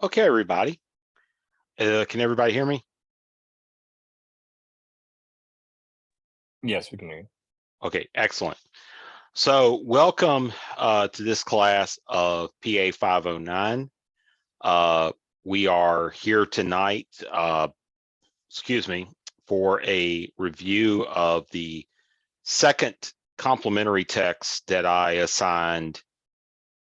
Okay, everybody. Can everybody hear me? Yes, we can hear you. Okay, excellent. So welcome to this class of PA 509. We are here tonight, for a review of the second complementary text that I assigned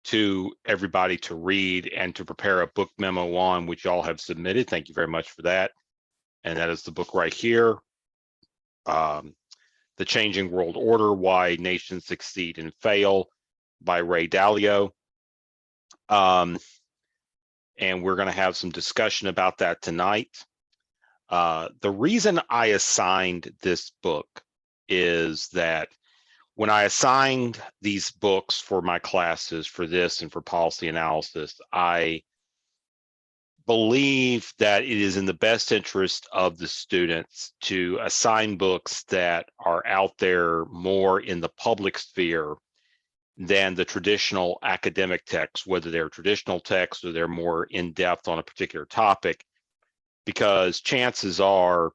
to everybody to read and to prepare a book memo on, which y'all have submitted. Thank you very much for that. And that is the book right here. The Changing World Order, Why Nations Succeed and Fail by Ray Dalio. And we're going to have some discussion about that tonight. The reason I assigned this book is that when I assigned these books for my classes, for this and for policy analysis, I believe that it is in the best interest of the students to assign books that are out there more in the public sphere than the traditional academic texts, whether they're traditional texts or they're more in-depth on a particular topic, because chances are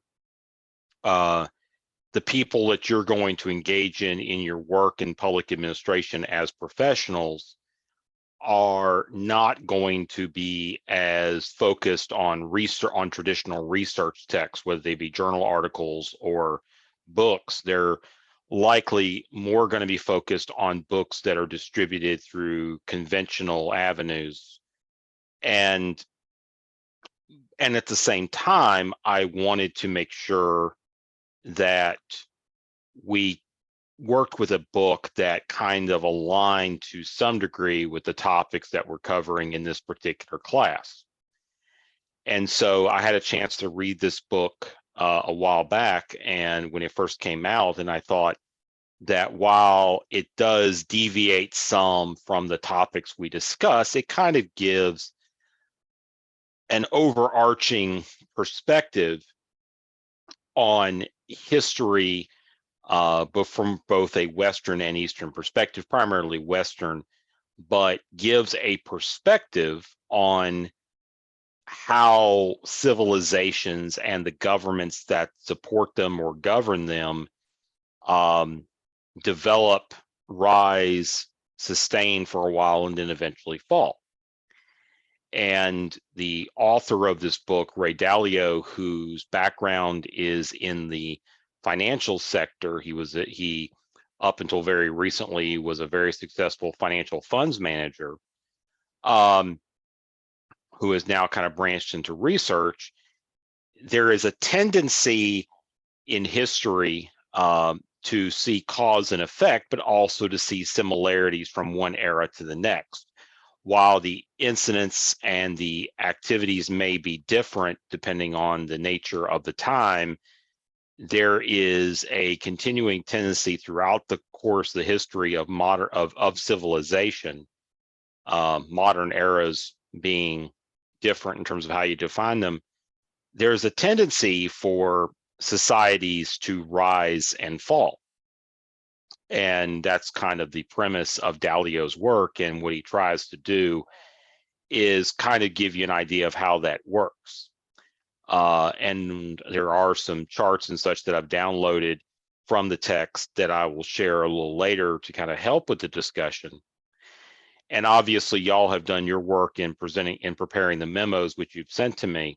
the people that you're going to engage in your work in public administration as professionals are not going to be as focused on research, on traditional research texts, whether they be journal articles or books. They're likely more going to be focused on books that are distributed through conventional avenues. And at the same time, I wanted to make sure that we worked with a book that kind of aligned to some degree with the topics that we're covering in this particular class. And so I had a chance to read this book a while back, and when it first came out, and I thought that while it does deviate some from the topics we discuss, it kind of gives an overarching perspective on history, but from both a Western and Eastern perspective, primarily Western, but gives a perspective on how civilizations and the governments that support them or govern them develop, rise, sustain for a while, and then eventually fall. And the author of this book, Ray Dalio, whose background is in the financial sector, he up until very recently was a very successful financial funds manager, who has now kind of branched into research. There is a tendency in history to see cause and effect, but also to see similarities from one era to the next. While the incidents and the activities may be different depending on the nature of the time, there is a continuing tendency throughout the course of the history of civilization, modern eras being different in terms of how you define them. There's a tendency for societies to rise and fall. And that's kind of the premise of Dalio's work. And what he tries to do is kind of give you an idea of how that works. And there are some charts and such that I've downloaded from the text that I will share a little later to kind of help with the discussion. And obviously, y'all have done your work in preparing the memos which you've sent to me.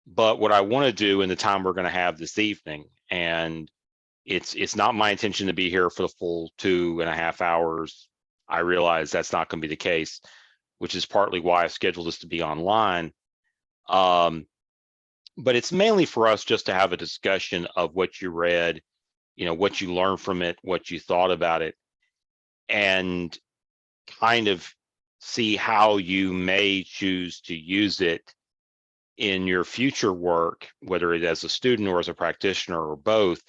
But what I want to do in the time we're going to have this evening, and it's not my intention to be here for the full 2.5 hours. I realize that's not going to be the case, which is partly why I scheduled this to be online. But it's mainly for us just to have a discussion of what you read, what you learned from it, what you thought about it, and kind of see how you may choose to use it in your future work, whether it as a student or as a practitioner or both,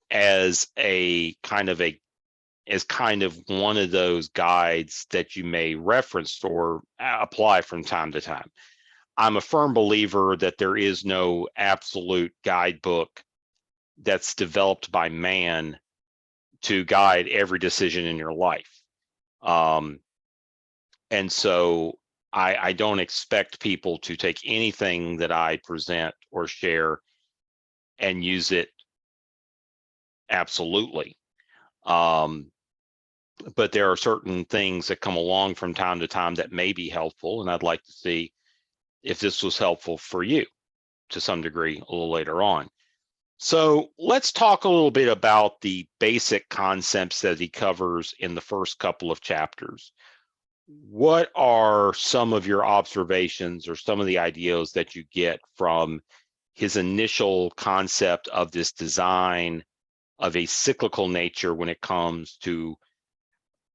as kind of one of those guides that you may reference or apply from time to time. I'm a firm believer that there is no absolute guidebook that's developed by man to guide every decision in your life. And so I don't expect people to take anything that I present or share and use it absolutely. But there are certain things that come along from time to time that may be helpful, and I'd like to see if this was helpful for you to some degree a little later on. So let's talk a little bit about the basic concepts that he covers in the first couple of chapters. What are some of your observations or some of the ideas that you get from his initial concept of this design of a cyclical nature when it comes to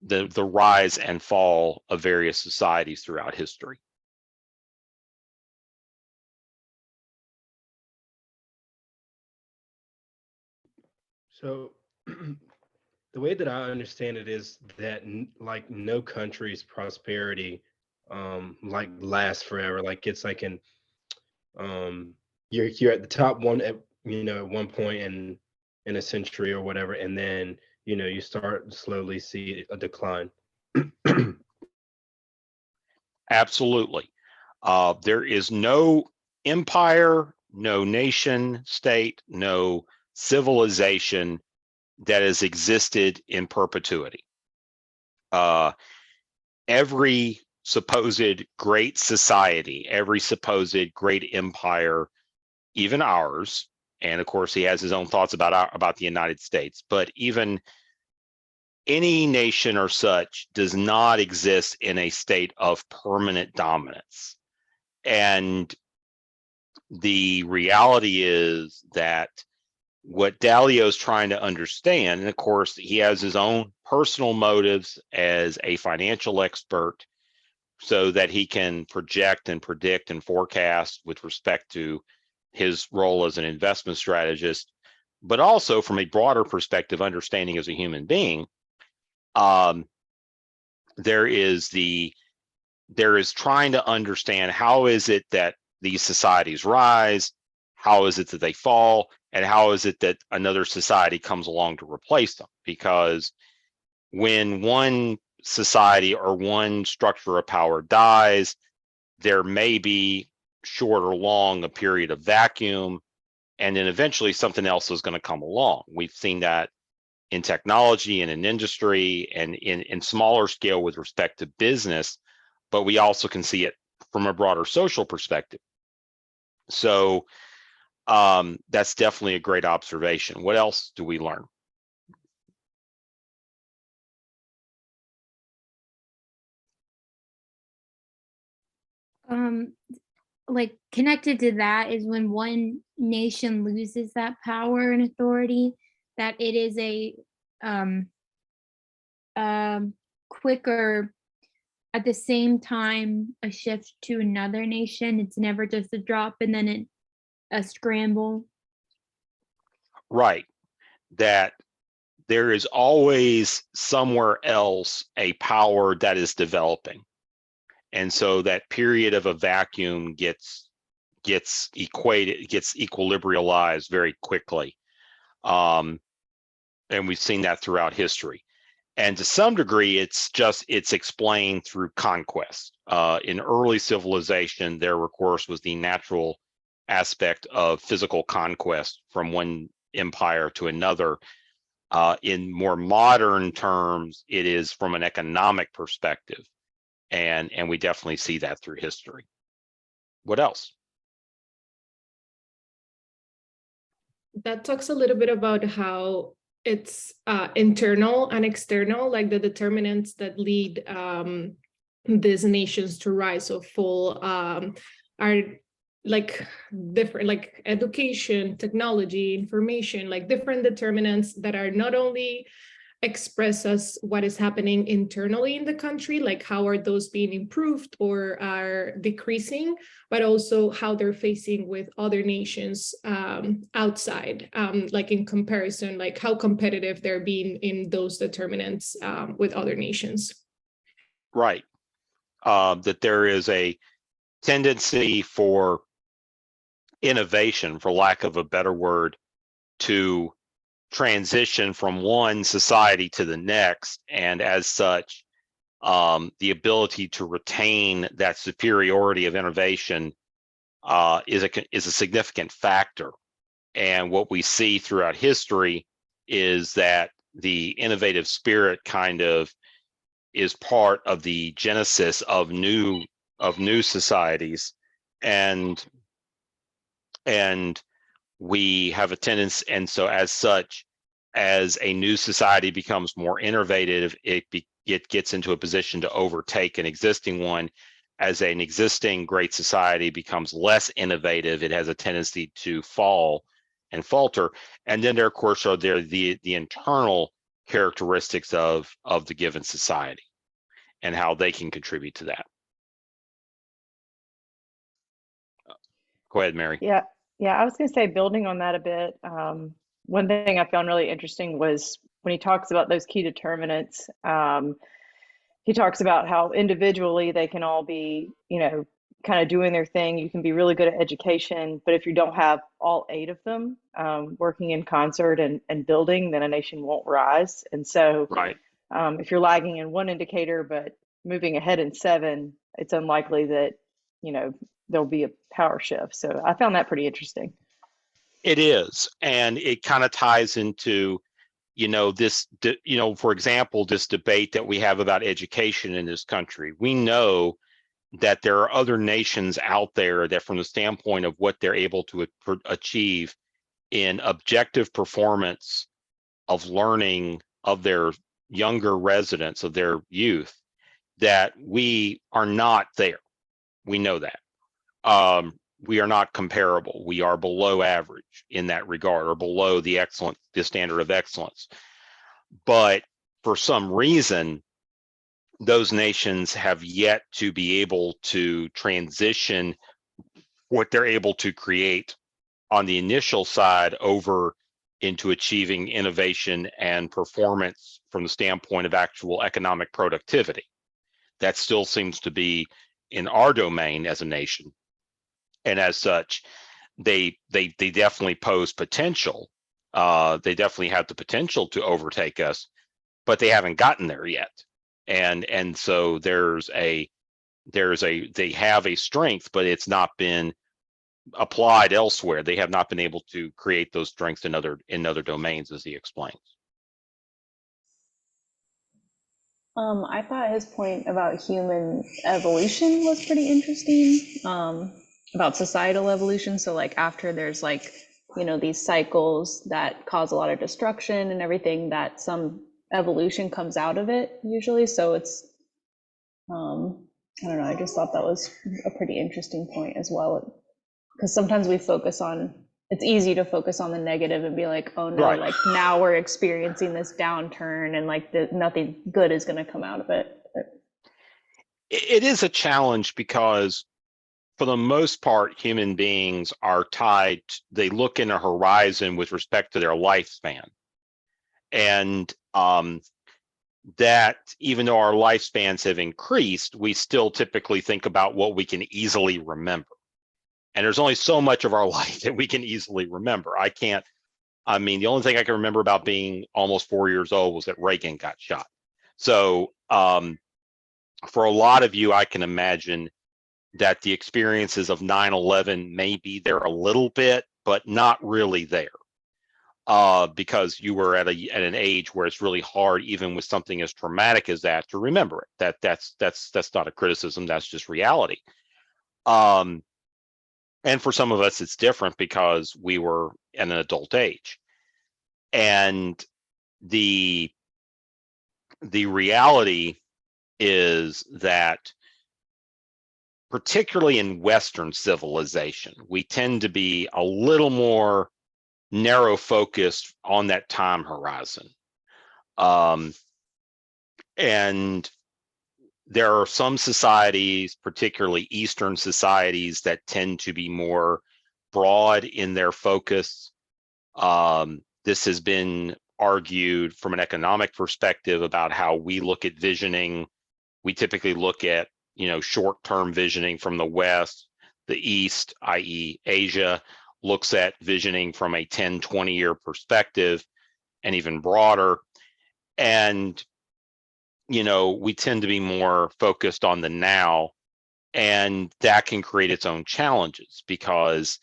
the rise and fall of various societies throughout history? So the way that I understand it is that like no country's prosperity like lasts forever. Like it's like an you're at the top one at at one point in a century or whatever, and then you start to slowly see a decline. Absolutely. There is no empire, no nation state, no civilization that has existed in perpetuity. Every supposed great society, every supposed great empire, even ours, and of course he has his own thoughts about the United States, but even any nation or such does not exist in a state of permanent dominance. And the reality is that what Dalio is trying to understand, and of course he has his own personal motives as a financial expert so that he can project and predict and forecast with respect to his role as an investment strategist, but also from a broader perspective, understanding as a human being, there is trying to understand how is it that these societies rise, how is it that they fall, and how is it that another society comes along to replace them? Because when one society or one structure of power dies, there may be short or long a period of vacuum, and then eventually something else is going to come along. We've seen that in technology and in industry and in smaller scale with respect to business, but we also can see it from a broader social perspective. So that's definitely a great observation. What else do we learn? Like connected to that is when one nation loses that power and authority, that it is a quicker, at the same time, a shift to another nation. It's never just a drop and then a scramble. Right. That there is always somewhere else a power that is developing. And so that period of a vacuum gets equilibrialized very quickly. And we've seen that throughout history. And to some degree, it's explained through conquest. In early civilization, there, of course, was the natural aspect of physical conquest from one empire to another. In more modern terms, it is from an economic perspective. And we definitely see that through history. What else? That talks a little bit about how it's internal and external, like the determinants that lead these nations to rise or fall are like different, like education, technology, information, like different determinants that are not only express us what is happening internally in the country, like how are those being improved or are decreasing, but also how they're facing with other nations outside, like in comparison, like how competitive they're being in those determinants with other nations. Right. That there is a tendency for innovation, for lack of a better word, to transition from one society to the next, and as such, the ability to retain that superiority of innovation is a significant factor. And what we see throughout history is that the innovative spirit kind of is part of the genesis of new societies, and we have a tendency, and so as such, as a new society becomes more innovative, it gets into a position to overtake an existing one. As an existing great society becomes less innovative, it has a tendency to fall and falter. And then there, of course, are there the internal characteristics of the given society and how they can contribute to that. Go ahead, Mary. Yeah, I was going to say, building on that a bit, one thing I found really interesting was when he talks about those key determinants, he talks about how individually they can all be, kind of doing their thing. You can be really good at education, but if you don't have all 8 of them working in concert and building, then a nation won't rise. And so Right. If you're lagging in one indicator, but moving ahead in 7, it's unlikely that, there'll be a power shift. So I found that pretty interesting. It is, and it kind of ties into, this, for example, this debate that we have about education in this country. We know that there are other nations out there that, from the standpoint of what they're able to achieve in objective performance of learning of their younger residents, of their youth, that we are not there. We know that. We are not comparable. We are below average in that regard, or below the standard of excellence. But for some reason, those nations have yet to be able to transition what they're able to create on the initial side over into achieving innovation and performance from the standpoint of actual economic productivity. That still seems to be in our domain as a nation. And as such, they definitely pose potential. They definitely have the potential to overtake us, but they haven't gotten there yet. And so they have a strength, but it's not been applied elsewhere. They have not been able to create those strengths in other domains, as he explains. I thought his point about human evolution was pretty interesting, about societal evolution. So like after there's these cycles that cause a lot of destruction and everything, that some evolution comes out of it usually. So it's, I don't know, I just thought that was a pretty interesting point as well. Because sometimes it's easy to focus on the negative and be like, oh no, Right. Now we're experiencing this downturn and nothing good is going to come out of it. It is a challenge because for the most part, human beings are tied, they look in a horizon with respect to their lifespan. And that even though our lifespans have increased, we still typically think about what we can easily remember. And there's only so much of our life that we can easily remember. The only thing I can remember about being almost 4 years old was that Reagan got shot. So for a lot of you, I can imagine that the experiences of 9/11 may be there a little bit, but not really there. Because you were at an age where it's really hard, even with something as traumatic as that, to remember it. That's not a criticism, that's just reality. And for some of us, it's different because we were at an adult age. And the reality is that, particularly in Western civilization, we tend to be a little more narrow focused on that time horizon. And there are some societies, particularly Eastern societies, that tend to be more broad in their focus. This has been argued from an economic perspective about how we look at visioning. We typically look at, short-term visioning from the West. The East, i.e. Asia, looks at visioning from a 10, 20-year perspective and even broader. And we tend to be more focused on the now, and that can create its own challenges because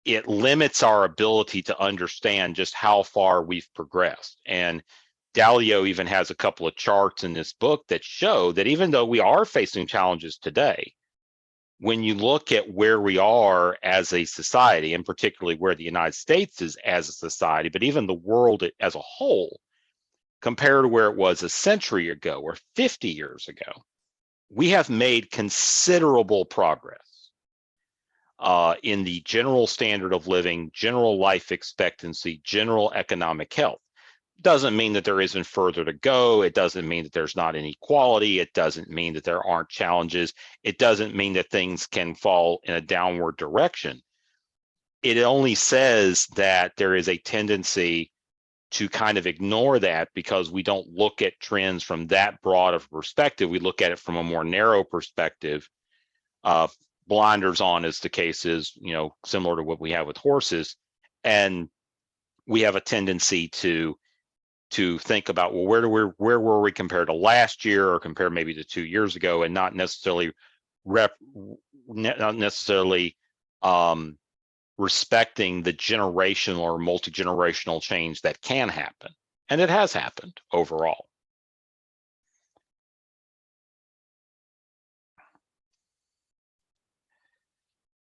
it limits our ability to understand just how far we've progressed. And Dalio even has a couple of charts in this book that show that even though we are facing challenges today, when you look at where we are as a society, and particularly where the United States is as a society, but even the world as a whole, compared to where it was a century ago or 50 years ago, we have made considerable progress in the general standard of living, general life expectancy, general economic health. Doesn't mean that there isn't further to go. It doesn't mean that there's not inequality. It doesn't mean that there aren't challenges. It doesn't mean that things can fall in a downward direction. It only says that there is a tendency to kind of ignore that because we don't look at trends from that broad of a perspective. We look at it from a more narrow perspective. Blinders on, as the case is, similar to what we have with horses. And we have a tendency to think about, well, where were we compared to last year or compared maybe to 2 years ago, and not necessarily respecting the generational or multi-generational change that can happen. And it has happened overall.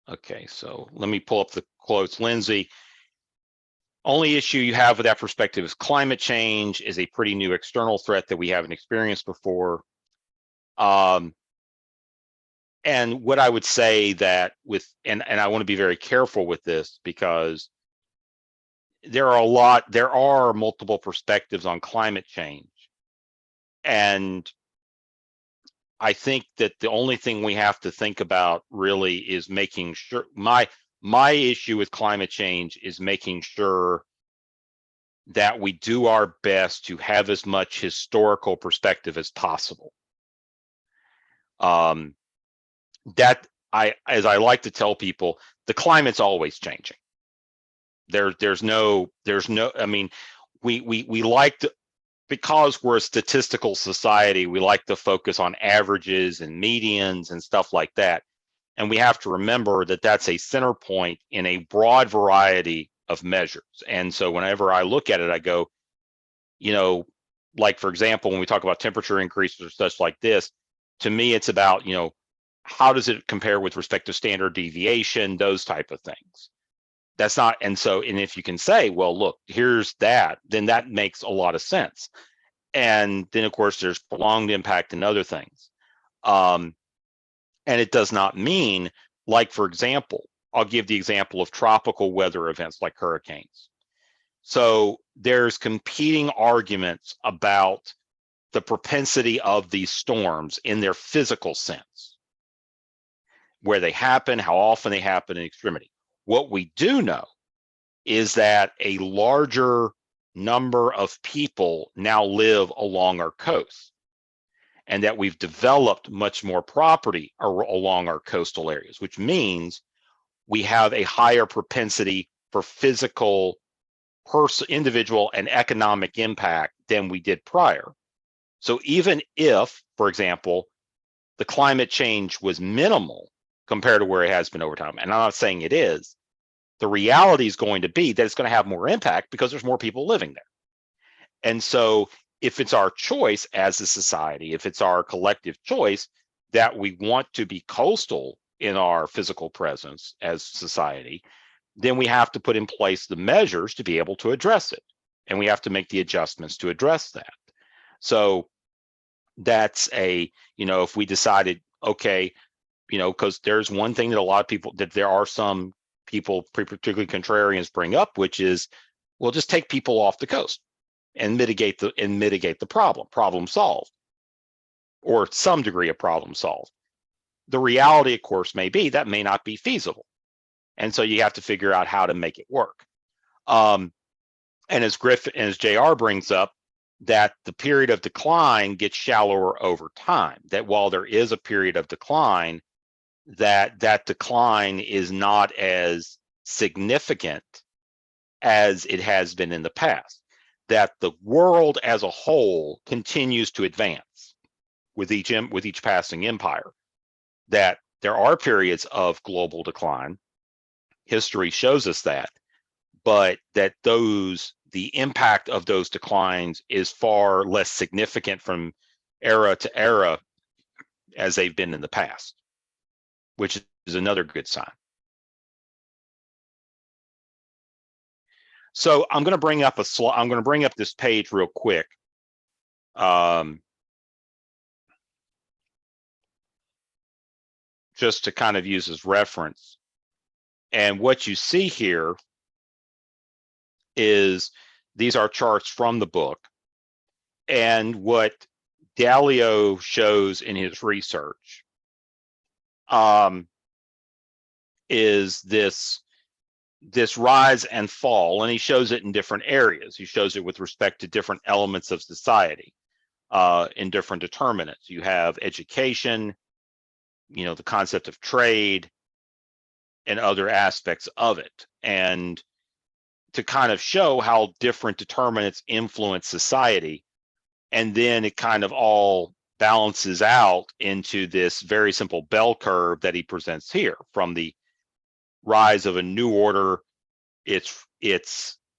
Okay, so let me pull up the quotes. Lindsay, only issue you have with that perspective is climate change is a pretty new external threat that we haven't experienced before. And what I would say that and I want to be very careful with this because there are multiple perspectives on climate change. And I think that the only thing we have to think about really is making sure, my issue with climate change is making sure that we do our best to have as much historical perspective as possible. As I like to tell people, the climate's always changing. There's no, I mean, we like to, because we're a statistical society, we like to focus on averages and medians and stuff like that. And we have to remember that that's a center point in a broad variety of measures. And so whenever I look at it, I go, like, for example, when we talk about temperature increases or such like this, to me, it's about, how does it compare with respect to standard deviation, those type of things. That's not, and if you can say, well, look, here's that, then that makes a lot of sense. And then, of course, there's prolonged impact and other things. And it does not mean, like, for example, I'll give the example of tropical weather events like hurricanes. So there's competing arguments about the propensity of these storms in their physical sense, where they happen, how often they happen in extremity. What we do know is that a larger number of people now live along our coast, and that we've developed much more property along our coastal areas, which means we have a higher propensity for physical, individual, and economic impact than we did prior. So even if, for example, the climate change was minimal compared to where it has been over time, and I'm not saying it is, the reality is going to be that it's going to have more impact because there's more people living there. And so if it's our choice as a society, if it's our collective choice that we want to be coastal in our physical presence as society, then we have to put in place the measures to be able to address it. And we have to make the adjustments to address that. So that's if we decided, okay, because there's one thing that a lot of people, that there are some people, particularly contrarians, bring up, which is, well, just take people off the coast and mitigate the problem solved, or some degree of problem solved. The reality, of course, may be that may not be feasible. And so you have to figure out how to make it work. And as JR brings up, that the period of decline gets shallower over time, that while there is a period of decline, that decline is not as significant as it has been in the past, that the world as a whole continues to advance. with each passing empire, that there are periods of global decline. History shows us that, but that the impact of those declines is far less significant from era to era as they've been in the past, which is another good sign. So I'm going to bring up I'm going to bring up this page real quick. Just to kind of use as reference. And what you see here is these are charts from the book. And what Dalio shows in his research is this rise and fall, and he shows it in different areas. He shows it with respect to different elements of society in different determinants. You have education, you know, the concept of trade, and other aspects of it, and to kind of show how different determinants influence society. And then it kind of all balances out into this very simple bell curve that he presents here, from the rise of a new order, its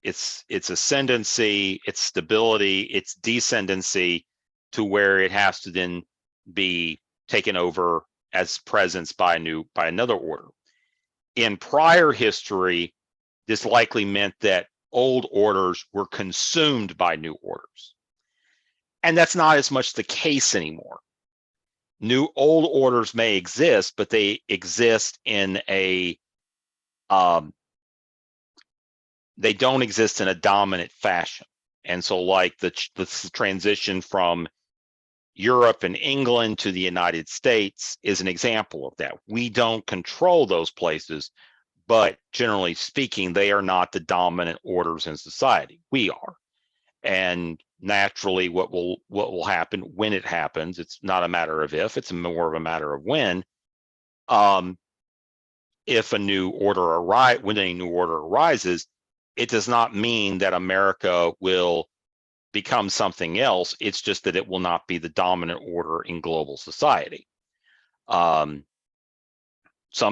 ascendancy, its stability, its descendancy, to where it has to then be taken over as presence by another order. In prior history, this likely meant that old orders were consumed by new orders. And that's not as much the case anymore. Old orders may exist, but they exist in a, they don't exist in a dominant fashion. And so like the transition from Europe and England to the United States is an example of that. We don't control those places, but generally speaking, they are not the dominant orders in society. We are. And naturally, what will happen when it happens, it's not a matter of if, it's more of a matter of when. If a new order arises, it does not mean that America will become something else. It's just that it will not be the dominant order in global society. Some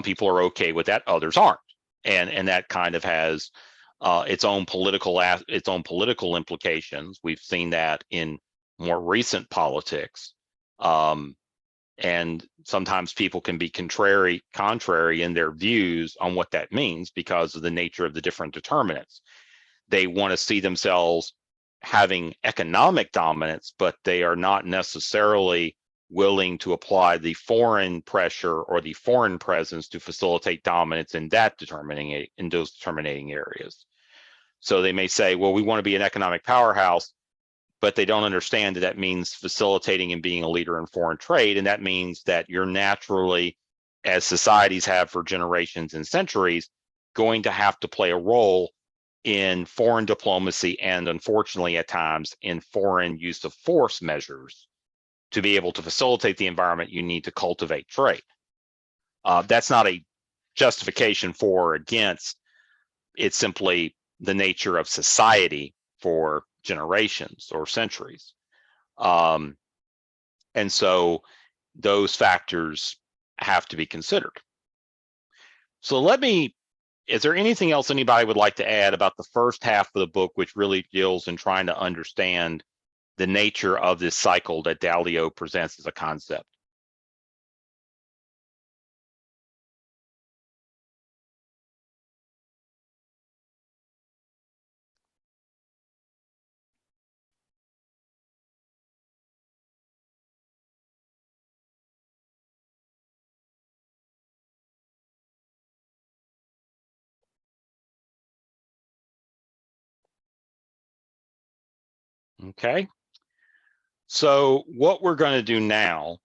people are okay with that, others aren't, and that kind of has its own political implications. We've seen that in more recent politics, and sometimes people can be contrary in their views on what that means because of the nature of the different determinants. They want to see themselves having economic dominance, but they are not necessarily willing to apply the foreign pressure or the foreign presence to facilitate dominance in those determining areas. So they may say, well, we want to be an economic powerhouse, but they don't understand that that means facilitating and being a leader in foreign trade. And that means that you're naturally, as societies have for generations and centuries, going to have to play a role in foreign diplomacy and, unfortunately, at times in foreign use of force measures to be able to facilitate the environment you need to cultivate trade. That's not a justification for or against. It's simply the nature of society for generations or centuries. And so those factors have to be considered. So is there anything else anybody would like to add about the first half of the book, which really deals in trying to understand the nature of this cycle that Dalio presents as a concept? Okay. So what we're going to do now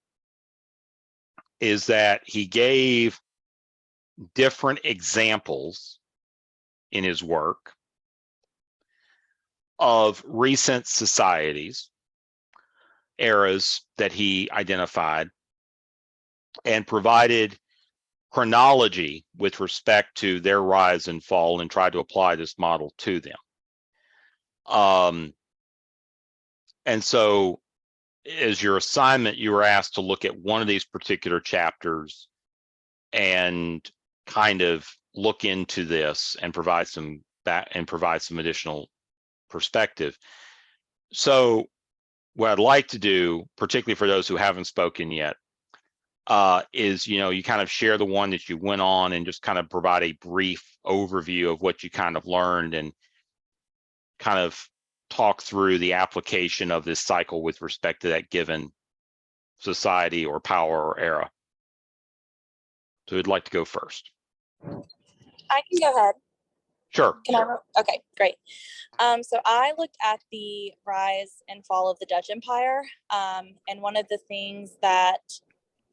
is that he gave different examples in his work of recent societies, eras that he identified, and provided chronology with respect to their rise and fall, and tried to apply this model to them. And so as your assignment, you were asked to look at one of these particular chapters and kind of look into this and provide some additional perspective. So what I'd like to do, particularly for those who haven't spoken yet, is, you kind of share the one that you went on and just kind of provide a brief overview of what you kind of learned and kind of talk through the application of this cycle with respect to that given society or power or era. So who'd like to go first? I can go ahead. Sure. Can I? Okay, great. So I looked at the rise and fall of the Dutch Empire. And one of the things that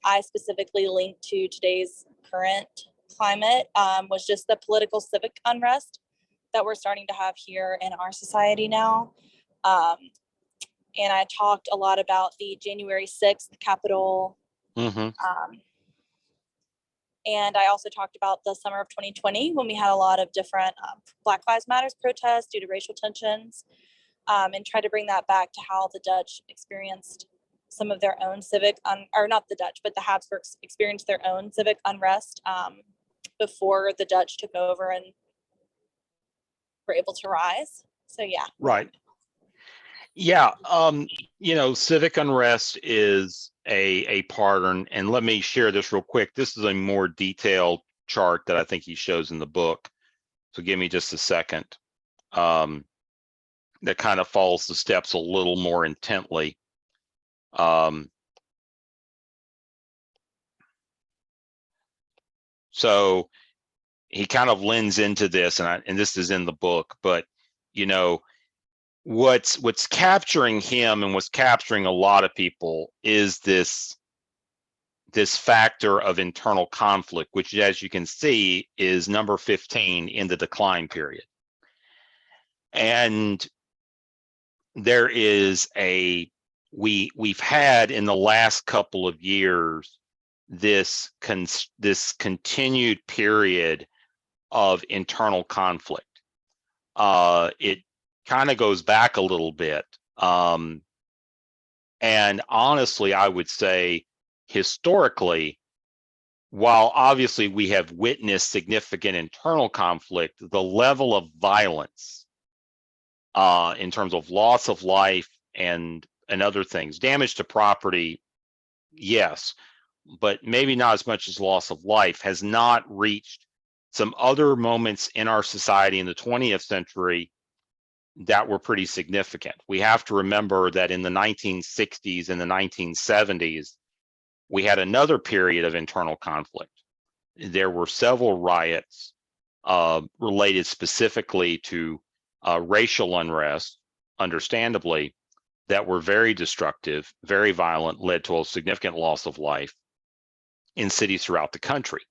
I specifically linked to today's current climate was just the political civic unrest that we're starting to have here in our society now. And I talked a lot about the January 6th Capitol. And I also talked about the summer of 2020 when we had a lot of different Black Lives Matters protests due to racial tensions, and tried to bring that back to how the Dutch experienced some of their own civic, or not the Dutch, but the Habsburgs experienced their own civic unrest before the Dutch took over and were able to rise. So yeah. Right. Yeah. Civic unrest is a part, and let me share this real quick. This is a more detailed chart that I think he shows in the book. So give me just a second. That kind of follows the steps a little more intently. So he kind of lends into this, and this is in the book, but what's capturing him and what's capturing a lot of people is this factor of internal conflict, which, as you can see, is number 15 in the decline period. And there is we've had in the last couple of years this continued period of internal conflict. It kind of goes back a little bit. And honestly, I would say historically, while obviously we have witnessed significant internal conflict, the level of violence in terms of loss of life and other things, damage to property, yes, but maybe not as much as loss of life, has not reached some other moments in our society in the 20th century that were pretty significant. We have to remember that in the 1960s and the 1970s, we had another period of internal conflict. There were several riots related specifically to racial unrest, understandably, that were very destructive, very violent, led to a significant loss of life in cities throughout the country.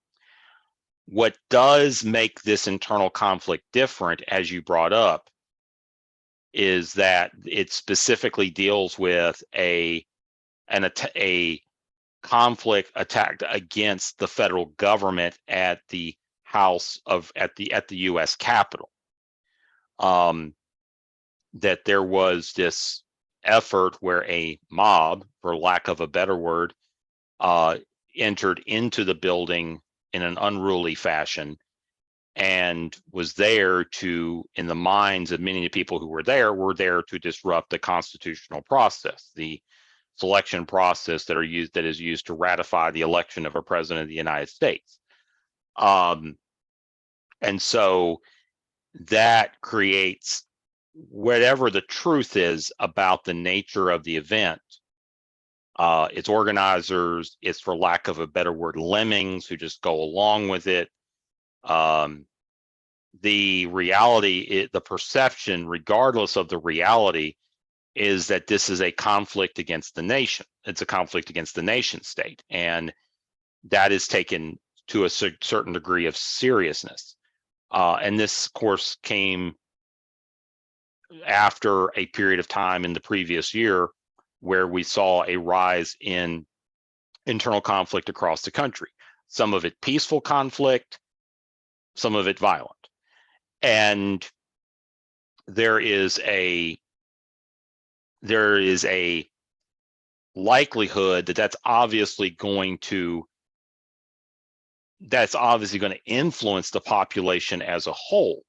What does make this internal conflict different, as you brought up, is that it specifically deals with a conflict attacked against the federal government at the U.S. Capitol. That there was this effort where a mob, for lack of a better word, entered into the building in an unruly fashion and was there to, in the minds of many of the people who were there to disrupt the constitutional process, the selection process that is used to ratify the election of a president of the United States. And so that creates, whatever the truth is about the nature of the event, its organizers, it's, for lack of a better word, lemmings who just go along with it. The reality, the perception, regardless of the reality, is that this is a conflict against the nation. It's a conflict against the nation state. And that is taken to a certain degree of seriousness. And this, of course, came after a period of time in the previous year where we saw a rise in internal conflict across the country. Some of it peaceful conflict, some of it violent. And there is a likelihood that that's obviously going to influence the population as a whole.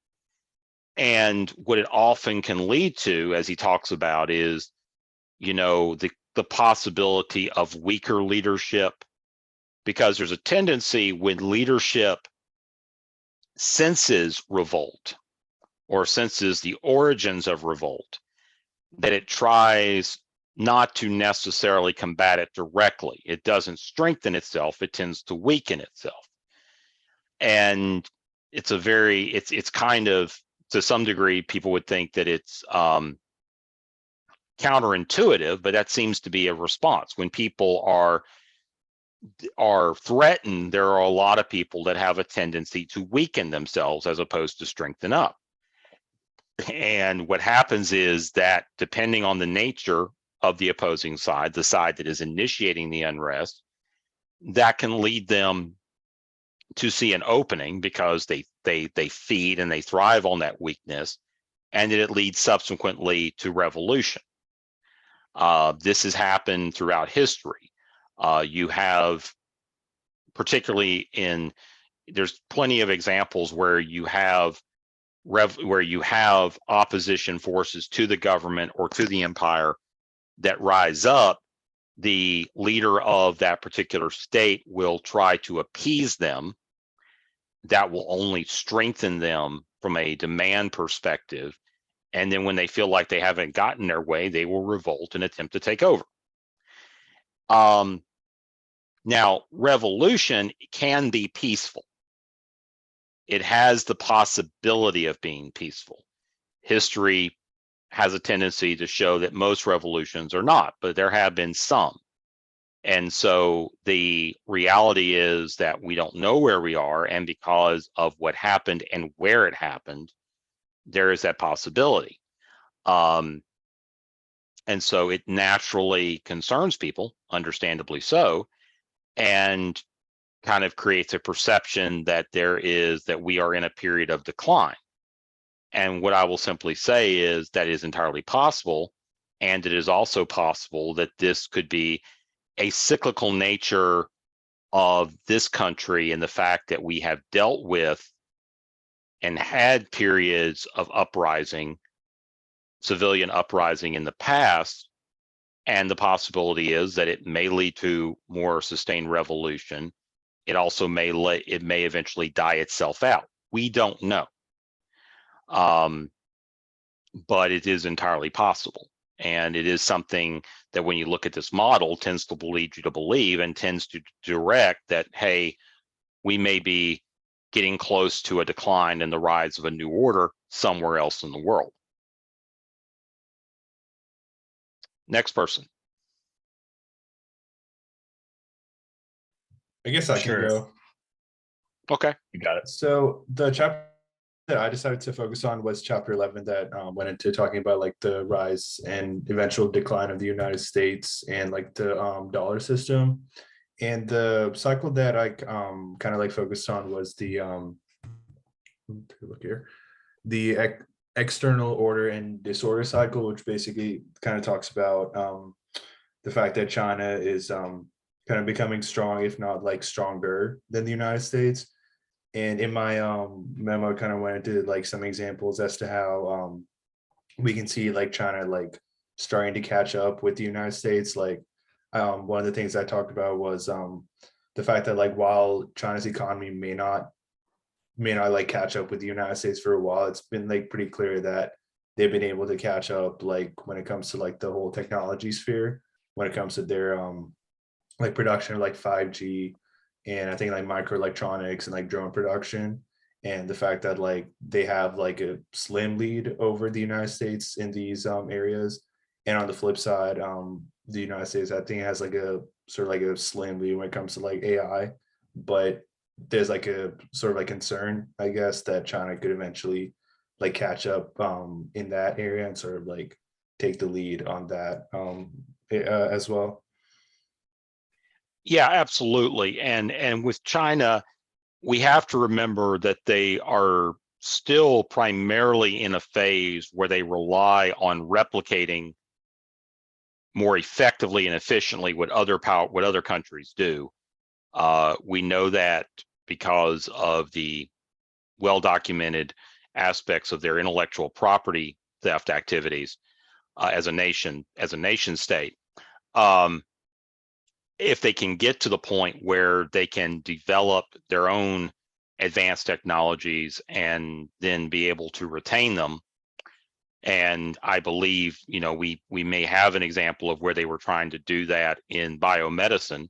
And what it often can lead to, as he talks about, is, the possibility of weaker leadership, because there's a tendency when leadership senses revolt or senses the origins of revolt, that it tries not to necessarily combat it directly. It doesn't strengthen itself, it tends to weaken itself. And it's kind of, to some degree, people would think that it's counterintuitive, but that seems to be a response. When people are threatened, there are a lot of people that have a tendency to weaken themselves as opposed to strengthen up. And what happens is that, depending on the nature of the opposing side, the side that is initiating the unrest, that can lead them to see an opening, because they feed and they thrive on that weakness, and that it leads subsequently to revolution. This has happened throughout history. You have, particularly there's plenty of examples where you have opposition forces to the government or to the empire that rise up. The leader of that particular state will try to appease them. That will only strengthen them from a demand perspective. And then when they feel like they haven't gotten their way, they will revolt and attempt to take over. Now, revolution can be peaceful. It has the possibility of being peaceful. History has a tendency to show that most revolutions are not, but there have been some. And so the reality is that we don't know where we are, and because of what happened and where it happened, there is that possibility. And so it naturally concerns people, understandably so, and kind of creates a perception that we are in a period of decline. And what I will simply say is that is entirely possible. And it is also possible that this could be a cyclical nature of this country, and the fact that we have dealt with and had periods of uprising, civilian uprising in the past. And the possibility is that it may lead to more sustained revolution. It also may eventually die itself out. We don't know. But it is entirely possible. And it is something that, when you look at this model, tends to lead you to believe, and tends to direct that, hey, we may be getting close to a decline and the rise of a new order somewhere else in the world. Next person. I guess I Sure. can go. Okay. You got it. So the chapter that I decided to focus on was chapter 11, that went into talking about like the rise and eventual decline of the United States and like the dollar system. And the cycle that I kind of like focused on was the external order and disorder cycle, which basically kind of talks about the fact that China is kind of becoming strong, if not like stronger than the United States. And in my memo, kind of went into like some examples as to how we can see like China like starting to catch up with the United States. Like one of the things I talked about was the fact that like while China's economy may not like catch up with the United States for a while, it's been like pretty clear that they've been able to catch up like when it comes to like the whole technology sphere, when it comes to their like production of like 5G, and I think like microelectronics and like drone production, and the fact that like they have like a slim lead over the United States in these areas. And on the flip side, the United States, I think, has like a sort of like a slim lead when it comes to like AI, but there's like a sort of like concern, I guess, that China could eventually like catch up in that area and sort of like take the lead on that as well. Yeah, absolutely. And with China, we have to remember that they are still primarily in a phase where they rely on replicating more effectively and efficiently what other countries do. We know that because of the well-documented aspects of their intellectual property theft activities as a nation state. If they can get to the point where they can develop their own advanced technologies and then be able to retain them. And I believe, we may have an example of where they were trying to do that in biomedicine,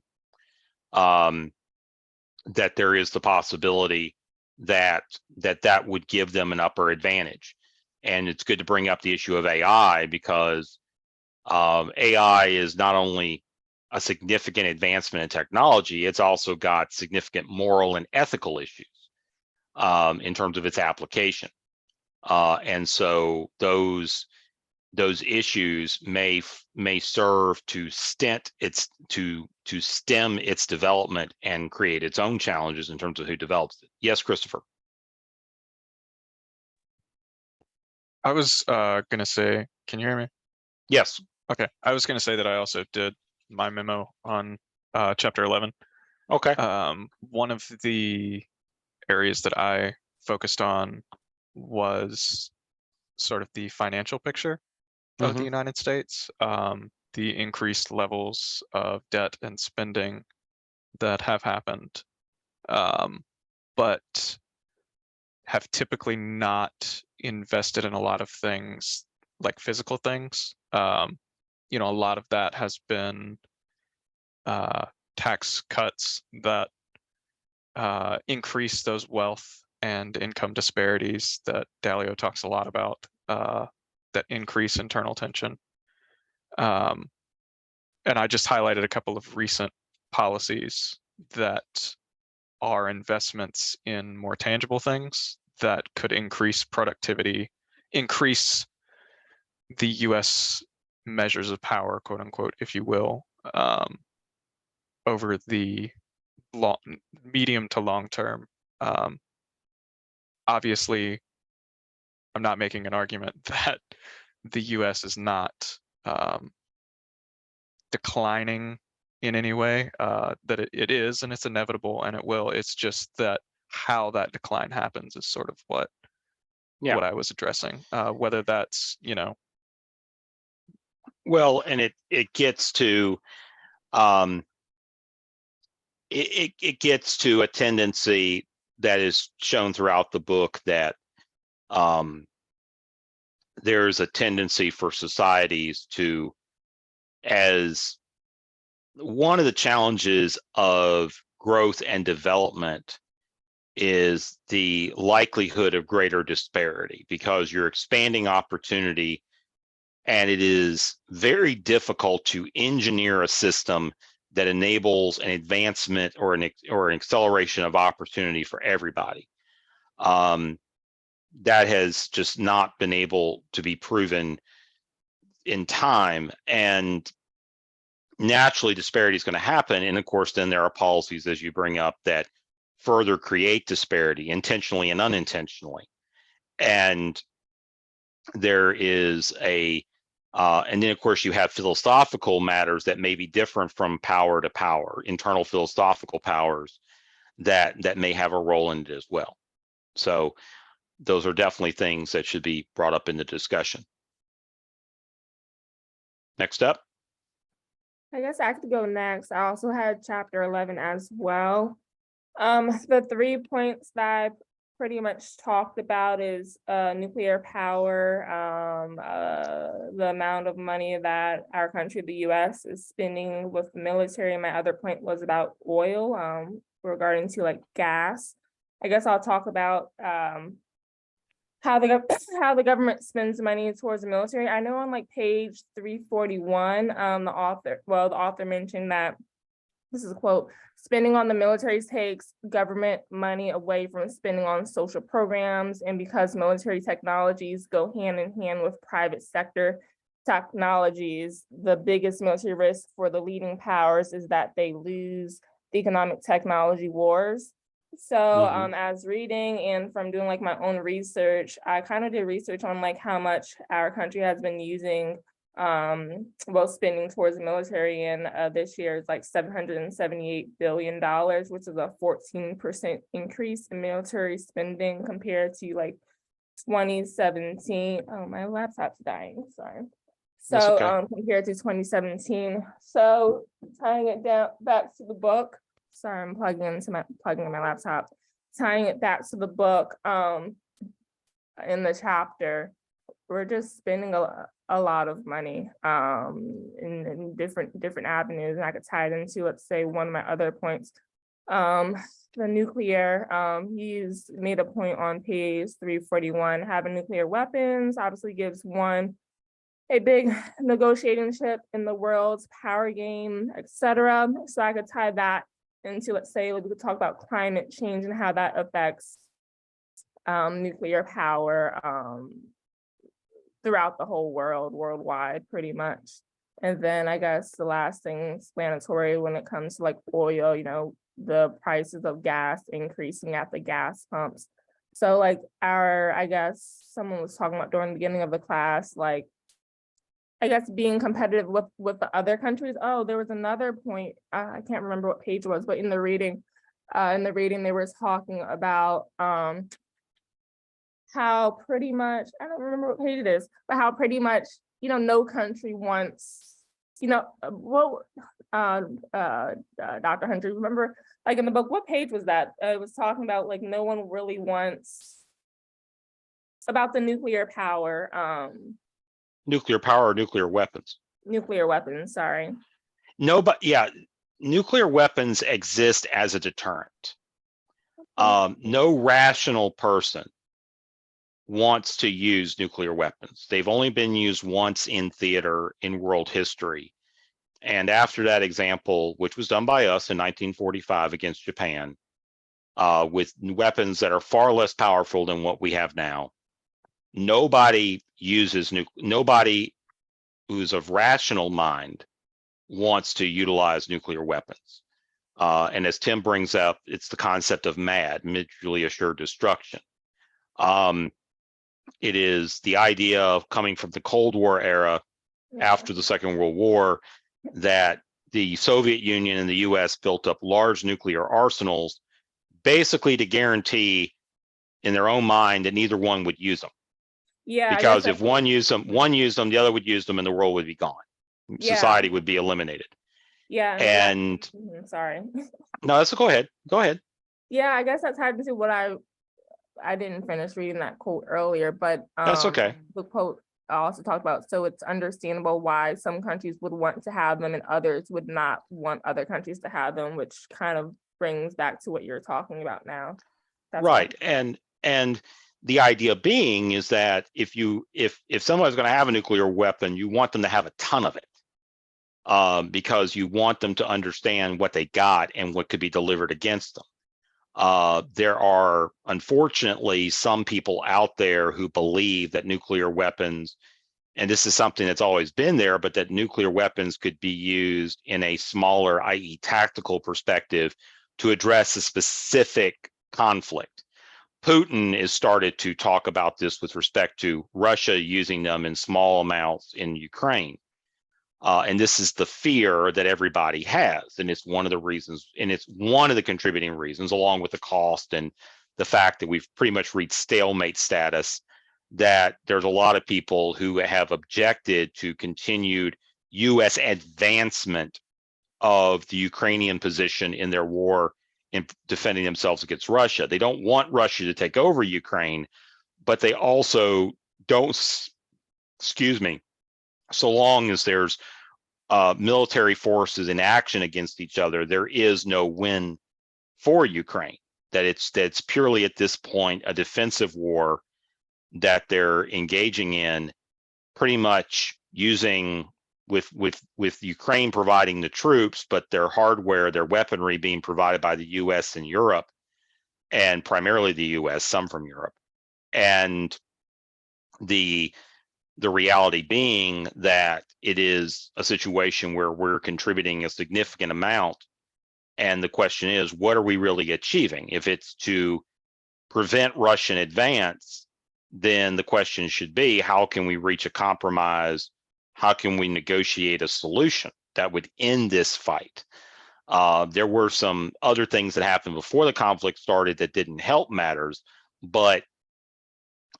that there is the possibility that would give them an upper advantage. And it's good to bring up the issue of AI, because AI is not only a significant advancement in technology, it's also got significant moral and ethical issues in terms of its application. And so those issues may serve to stem its development and create its own challenges in terms of who develops it. Yes, Christopher. I was going to say, can you hear me? Yes. Okay. I was going to say that I also did my memo on chapter 11. Okay. One of the areas that I focused on was sort of the financial picture of the United States, the increased levels of debt and spending that have happened, but have typically not invested in a lot of things like physical things. A lot of that has been tax cuts that increase those wealth and income disparities that Dalio talks a lot about, that increase internal tension. And I just highlighted a couple of recent policies that are investments in more tangible things that could increase productivity, increase the US measures of power, quote unquote, if you will, over the medium to long term. Obviously, I'm not making an argument that the US is not declining in any way, that it is, and it's inevitable, and it will. It's just that how that decline happens is sort of what I was addressing. Whether that's, well, and it gets to it gets to a tendency that is shown throughout the book, that there's a tendency for societies to, as one of the challenges of growth and development is the likelihood of greater disparity, because you're expanding opportunity, and it is very difficult to engineer a system that enables an advancement or an acceleration of opportunity for everybody. That has just not been able to be proven in time, and naturally disparity is going to happen. And of course, then there are policies, as you bring up, that further create disparity intentionally and unintentionally. And there is and then of course you have philosophical matters that may be different from power to power, internal philosophical powers that may have a role in it as well. So those are definitely things that should be brought up in the discussion. Next up. I guess I could go next. I also had chapter 11 as well. The 3 points that I pretty much talked about is nuclear power, the amount of money that our country, the US, is spending with the military. My other point was about oil, regarding to like gas. I guess I'll talk about how the government spends money towards the military. I know on like page 341, the author mentioned that, this is a quote, spending on the military takes government money away from spending on social programs, and because military technologies go hand in hand with private sector technologies, the biggest military risk for the leading powers is that they lose the economic technology wars. So as reading and from doing like my own research, I kind of did research on like how much our country has been using well, spending towards the military, and this year is like $778 billion, which is a 14% increase in military spending compared to like 2017. Oh, my laptop's dying, sorry. That's So okay. compared to 2017. So tying it down back to the book. Sorry, I'm plugging in my laptop. Tying it back to the book, in the chapter, we're just spending a lot of money in different avenues. And I could tie it into, let's say, one of my other points. The nuclear, he's made a point on page 341, having nuclear weapons obviously gives one a big negotiating chip in the world's power game, etc. So I could tie that into, let's say, we could talk about climate change and how that affects nuclear power throughout the whole world, worldwide, pretty much. And then I guess the last thing explanatory when it comes to like oil, you know, the prices of gas increasing at the gas pumps. So like I guess someone was talking about during the beginning of the class, like, I guess being competitive with the other countries. Oh, there was another point, I can't remember what page it was, but in the reading they were talking about how pretty much, I don't remember what page it is, but how pretty much, you know, no country wants, you know, Dr. Hunter, remember, like in the book, what page was that? It was talking about like no one really wants, about the nuclear power. Nuclear power or nuclear weapons? Nuclear weapons, sorry. No, but yeah, nuclear weapons exist as a deterrent. No rational person wants to use nuclear weapons. They've only been used once in theater in world history. And after that example, which was done by us in 1945 against Japan, with weapons that are far less powerful than what we have now, nobody who's of rational mind wants to utilize nuclear weapons. And as Tim brings up, it's the concept of MAD, mutually assured destruction. It is the idea of coming from the Cold War era after the Second World War, that the Soviet Union and the US built up large nuclear arsenals, basically to guarantee in their own mind that neither one would use them. Yeah, Because if one used them, the other would use them and the world would be gone. Yeah. Society would be eliminated. Yeah. And sorry. no, that's go ahead. Go ahead. Yeah, I guess that's hard to see what I didn't finish reading that quote earlier, but That's okay. The quote also talked about, so it's understandable why some countries would want to have them and others would not want other countries to have them, which kind of brings back to what you're talking about now. That's right. And the idea being is that if someone's going to have a nuclear weapon, you want them to have a ton of it, because you want them to understand what they got and what could be delivered against them. There are unfortunately some people out there who believe that nuclear weapons, and this is something that's always been there, but that nuclear weapons could be used in a smaller, i.e. tactical perspective, to address a specific conflict. Putin has started to talk about this with respect to Russia using them in small amounts in Ukraine. And this is the fear that everybody has. And it's one of the reasons, and it's one of the contributing reasons, along with the cost and the fact that we've pretty much reached stalemate status, that there's a lot of people who have objected to continued US advancement of the Ukrainian position in their war in defending themselves against Russia. They don't want Russia to take over Ukraine, but they also don't, so long as there's military forces in action against each other, there is no win for Ukraine. That's purely at this point a defensive war that they're engaging in, pretty much using with Ukraine providing the troops, but their hardware, their weaponry being provided by the US and Europe, and primarily the US, some from Europe. And the reality being that it is a situation where we're contributing a significant amount. And the question is, what are we really achieving? If it's to prevent Russian advance, then the question should be, how can we reach a compromise how can we negotiate a solution that would end this fight? There were some other things that happened before the conflict started that didn't help matters, but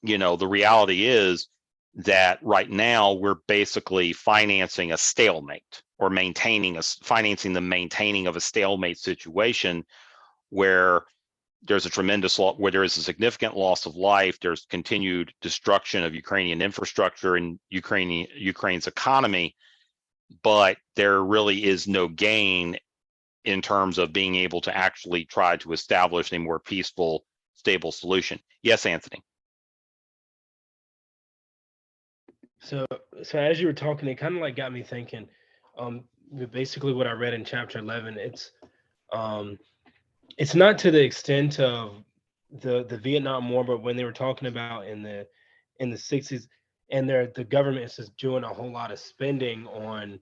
the reality is that right now we're basically financing a stalemate, or financing the maintaining of a stalemate situation where there's where there is a significant loss of life, there's continued destruction of Ukrainian infrastructure and Ukraine's economy, but there really is no gain in terms of being able to actually try to establish a more peaceful, stable solution. Yes, Anthony. So as you were talking, it kind of like got me thinking. Basically, what I read in chapter 11, it's not to the extent of the Vietnam War, but when they were talking about in the 60s, and the government is just doing a whole lot of spending on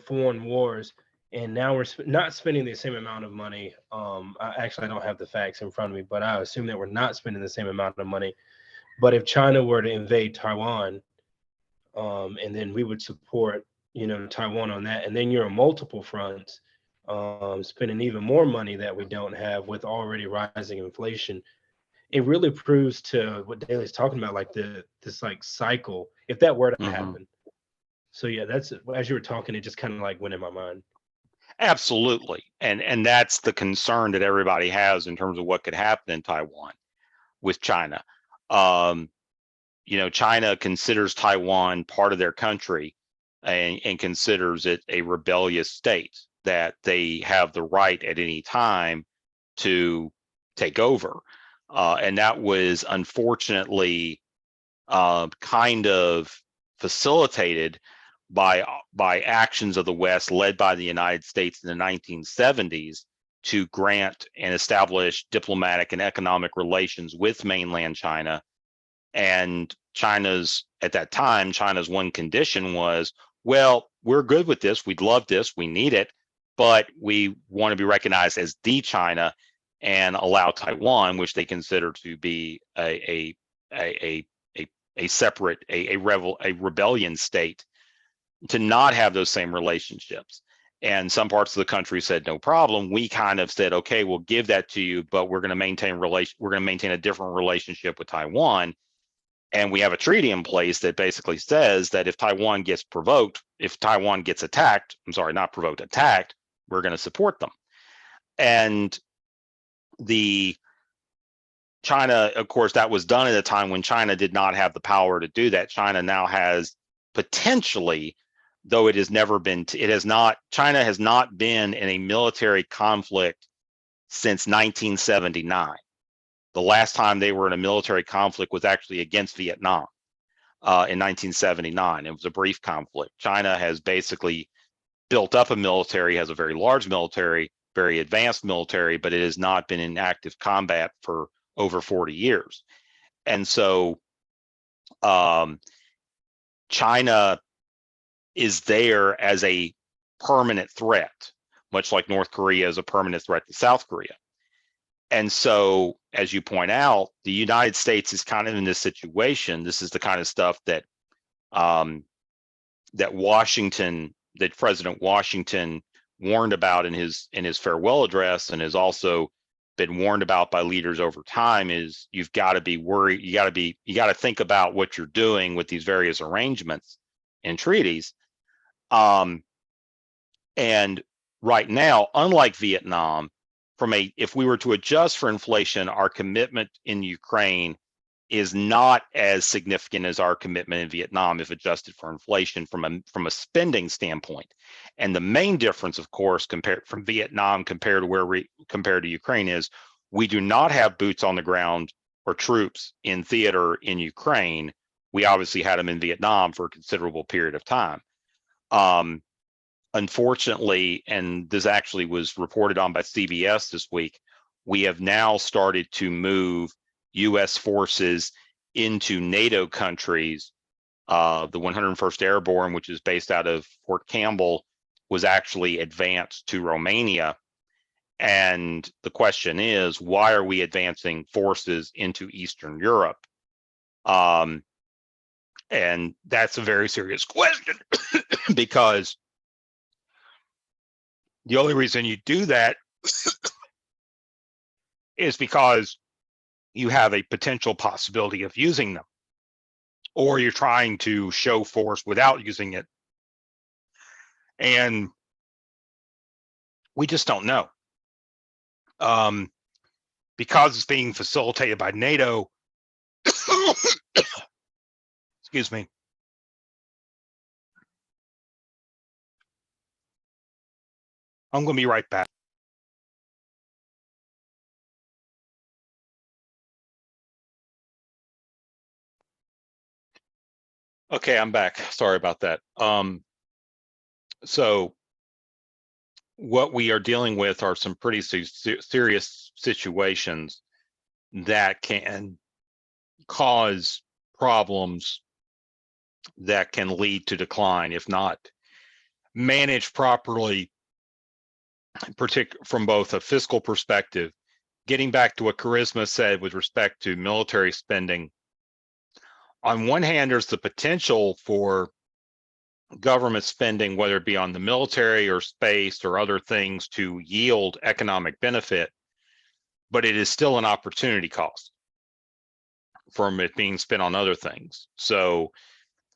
foreign wars, and now we're not spending the same amount of money. I don't have the facts in front of me, but I assume that we're not spending the same amount of money. But if China were to invade Taiwan, and then we would support Taiwan on that, and then you're on multiple fronts, spending even more money that we don't have with already rising inflation. It really proves to what Daly's talking about, like this like cycle, if that were to happen. So yeah, that's, as you were talking, it just kind of like went in my mind. Absolutely, and that's the concern that everybody has in terms of what could happen in Taiwan with China. China considers Taiwan part of their country, and considers it a rebellious state that they have the right at any time to take over. And that was unfortunately kind of facilitated by actions of the West, led by the United States in the 1970s, to grant and establish diplomatic and economic relations with mainland China. And at that time, China's one condition was, well, we're good with this, we'd love this, we need it, but we want to be recognized as the China and allow Taiwan, which they consider to be a separate, a rebellion state, to not have those same relationships. And some parts of the country said no problem. We kind of said, okay, we'll give that to you, but we're going to maintain a different relationship with Taiwan. And we have a treaty in place that basically says that if Taiwan gets attacked, attacked, we're going to support them. And China, of course, that was done at a time when China did not have the power to do that. China now has potentially, though it has never been, China has not been in a military conflict since 1979. The last time they were in a military conflict was actually against Vietnam in 1979. It was a brief conflict. China has basically built up a military, has a very large military, very advanced military, but it has not been in active combat for over 40 years. And so China is there as a permanent threat, much like North Korea is a permanent threat to South Korea. And so, as you point out, the United States is kind of in this situation. This is the kind of stuff that that President Washington warned about in his farewell address, and has also been warned about by leaders over time, is you've got to be worried. You got to think about what you're doing with these various arrangements and treaties. And right now, unlike Vietnam, if we were to adjust for inflation, our commitment in Ukraine is not as significant as our commitment in Vietnam if adjusted for inflation from a spending standpoint. And the main difference, of course, compared to Ukraine, is we do not have boots on the ground or troops in theater in Ukraine. We obviously had them in Vietnam for a considerable period of time. Unfortunately, and this actually was reported on by CBS this week, we have now started to move U.S. forces into NATO countries. The 101st Airborne, which is based out of Fort Campbell, was actually advanced to Romania. And the question is, why are we advancing forces into Eastern Europe? And that's a very serious question because the only reason you do that is because you have a potential possibility of using them, or you're trying to show force without using it. And we just don't know. Because it's being facilitated by NATO, excuse me. I'm going to be right back. Okay, I'm back. Sorry about that. So what we are dealing with are some pretty serious situations that can cause problems that can lead to decline if not managed properly, particularly from both a fiscal perspective. Getting back to what Charisma said with respect to military spending, on one hand, there's the potential for government spending, whether it be on the military or space or other things, to yield economic benefit, but it is still an opportunity cost from it being spent on other things. So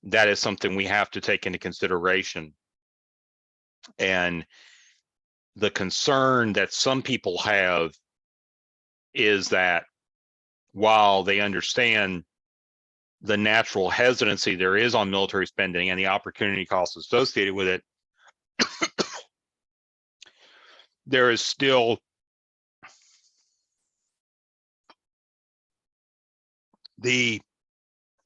that is something we have to take into consideration. And the concern that some people have is that while they understand the natural hesitancy there is on military spending and the opportunity costs associated with it, there is still the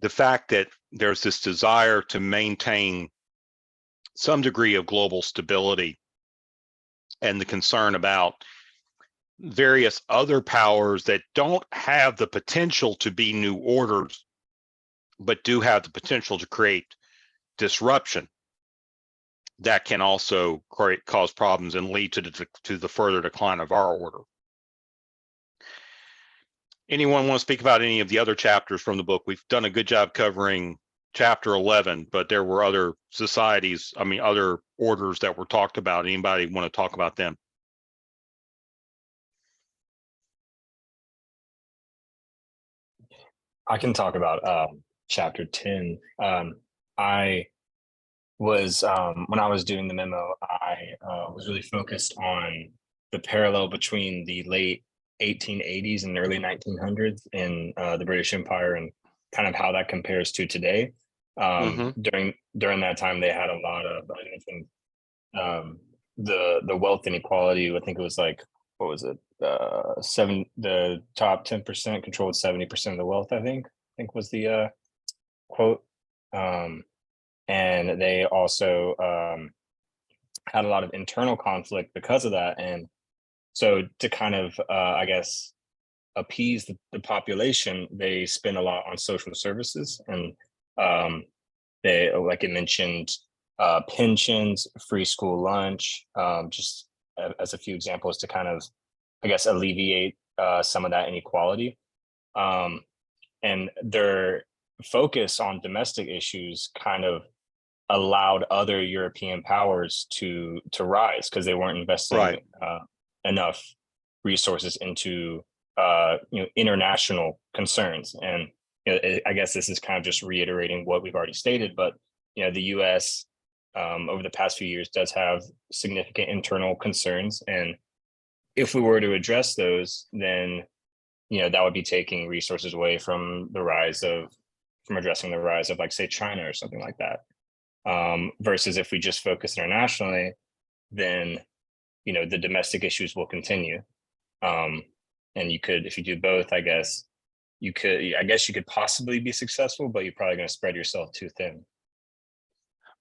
fact that there's this desire to maintain some degree of global stability, and the concern about various other powers that don't have the potential to be new orders, but do have the potential to create disruption that can also cause problems and lead to the further decline of our order. Anyone want to speak about any of the other chapters from the book? We've done a good job covering chapter 11, but there were other societies, other orders that were talked about. Anybody want to talk about them? I can talk about chapter 10. I was, when I was doing the memo, I was really focused on the parallel between the late 1880s and early 1900s in the British Empire, and kind of how that compares to today. During that time, they had a lot of, the wealth inequality. I think it was like, what was it? The top 10% controlled 70% of the wealth, I think was the quote. And they also had a lot of internal conflict because of that. And so to kind of, I guess, appease the population, they spend a lot on social services. And they, like it mentioned, pensions, free school lunch, just as a few examples to kind of, I guess, alleviate some of that inequality. And their focus on domestic issues kind of allowed other European powers to rise, because they weren't investing enough resources into international concerns. And I guess this is kind of just reiterating what we've already stated, but the U.S. Over the past few years does have significant internal concerns, and if we were to address those, then that would be taking resources away from addressing the rise of, like, say, China or something like that. Versus if we just focus internationally, then the domestic issues will continue. And if you do both, I guess you could possibly be successful, but you're probably going to spread yourself too thin.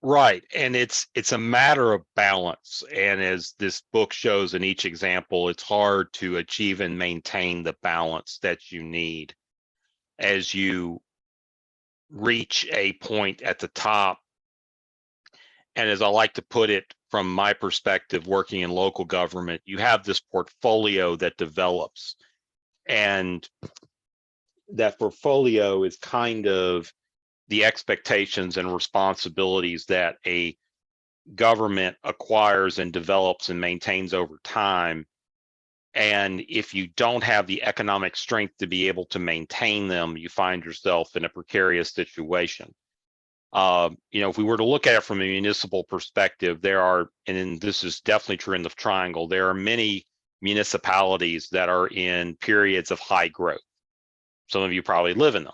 Right. And it's a matter of balance. And as this book shows in each example, it's hard to achieve and maintain the balance that you need as you reach a point at the top. And as I like to put it from my perspective, working in local government, you have this portfolio that develops, and that portfolio is kind of the expectations and responsibilities that a government acquires and develops and maintains over time. And if you don't have the economic strength to be able to maintain them, you find yourself in a precarious situation. If we were to look at it from a municipal perspective, there are, and this is definitely true in the triangle, there are many municipalities that are in periods of high growth. Some of you probably live in them.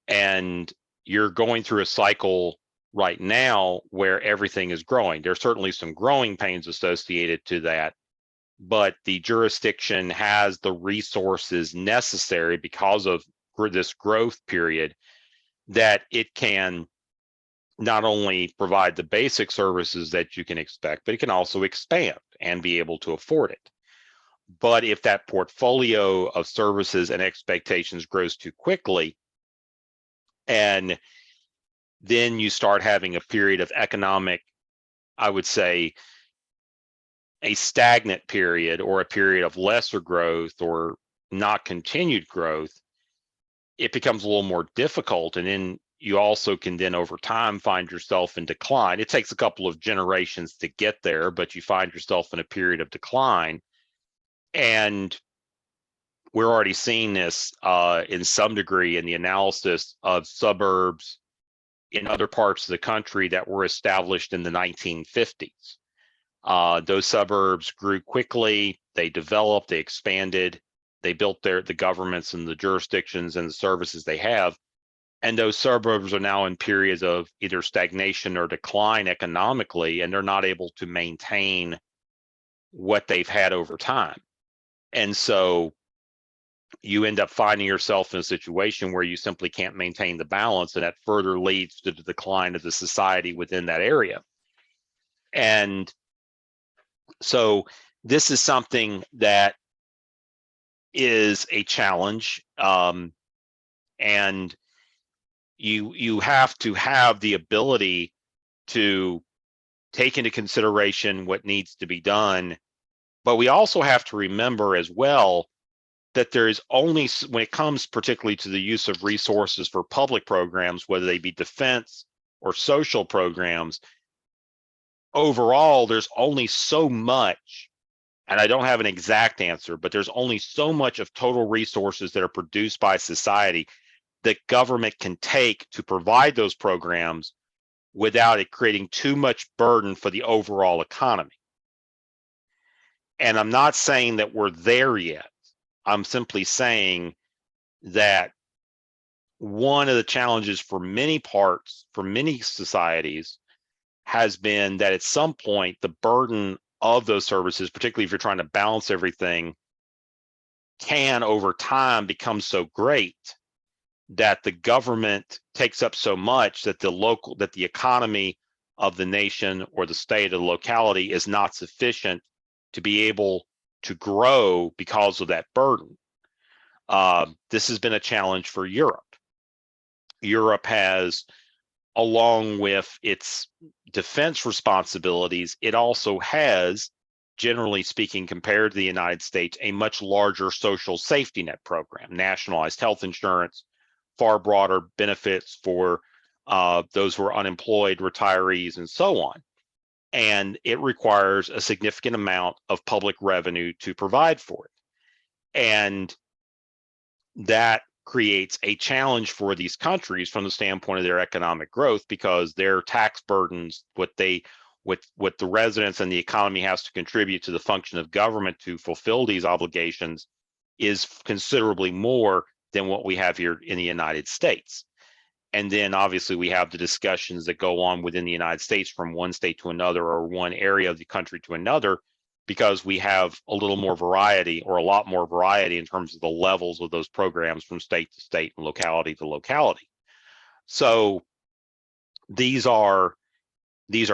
And you're going through a cycle right now where everything is growing. There's certainly some growing pains associated to that, but the jurisdiction has the resources necessary because of this growth period that it can not only provide the basic services that you can expect, but it can also expand and be able to afford it. But if that portfolio of services and expectations grows too quickly, and then you start having a period of economic, I would say, a stagnant period or a period of lesser growth or not continued growth, it becomes a little more difficult. And then you also can then over time find yourself in decline. It takes a couple of generations to get there, but you find yourself in a period of decline. And we're already seeing this in some degree in the analysis of suburbs in other parts of the country that were established in the 1950s. Those suburbs grew quickly, they developed, they expanded, they built the governments and the jurisdictions and the services they have. And those suburbs are now in periods of either stagnation or decline economically, and they're not able to maintain what they've had over time. And so you end up finding yourself in a situation where you simply can't maintain the balance, and that further leads to the decline of the society within that area. And so this is something that is a challenge, and you have to have the ability to take into consideration what needs to be done. But we also have to remember as well that there is only, when it comes particularly to the use of resources for public programs, whether they be defense or social programs, overall, there's only so much, and I don't have an exact answer, but there's only so much of total resources that are produced by society that government can take to provide those programs without it creating too much burden for the overall economy. And I'm not saying that we're there yet. I'm simply saying that one of the challenges for many societies, has been that at some point, the burden of those services, particularly if you're trying to balance everything, can over time become so great that the government takes up so much that the economy of the nation or the state or the locality is not sufficient to be able to grow because of that burden. This has been a challenge for Europe. Europe has, along with its defense responsibilities, it also has, generally speaking, compared to the United States, a much larger social safety net program, nationalized health insurance, far broader benefits for those who are unemployed, retirees, and so on. And it requires a significant amount of public revenue to provide for it. And that creates a challenge for these countries from the standpoint of their economic growth, because their tax burdens, what the residents and the economy has to contribute to the function of government to fulfill these obligations, is considerably more than what we have here in the United States. And then obviously we have the discussions that go on within the United States from one state to another or one area of the country to another, because we have a little more variety, or a lot more variety, in terms of the levels of those programs from state to state and locality to locality. So these are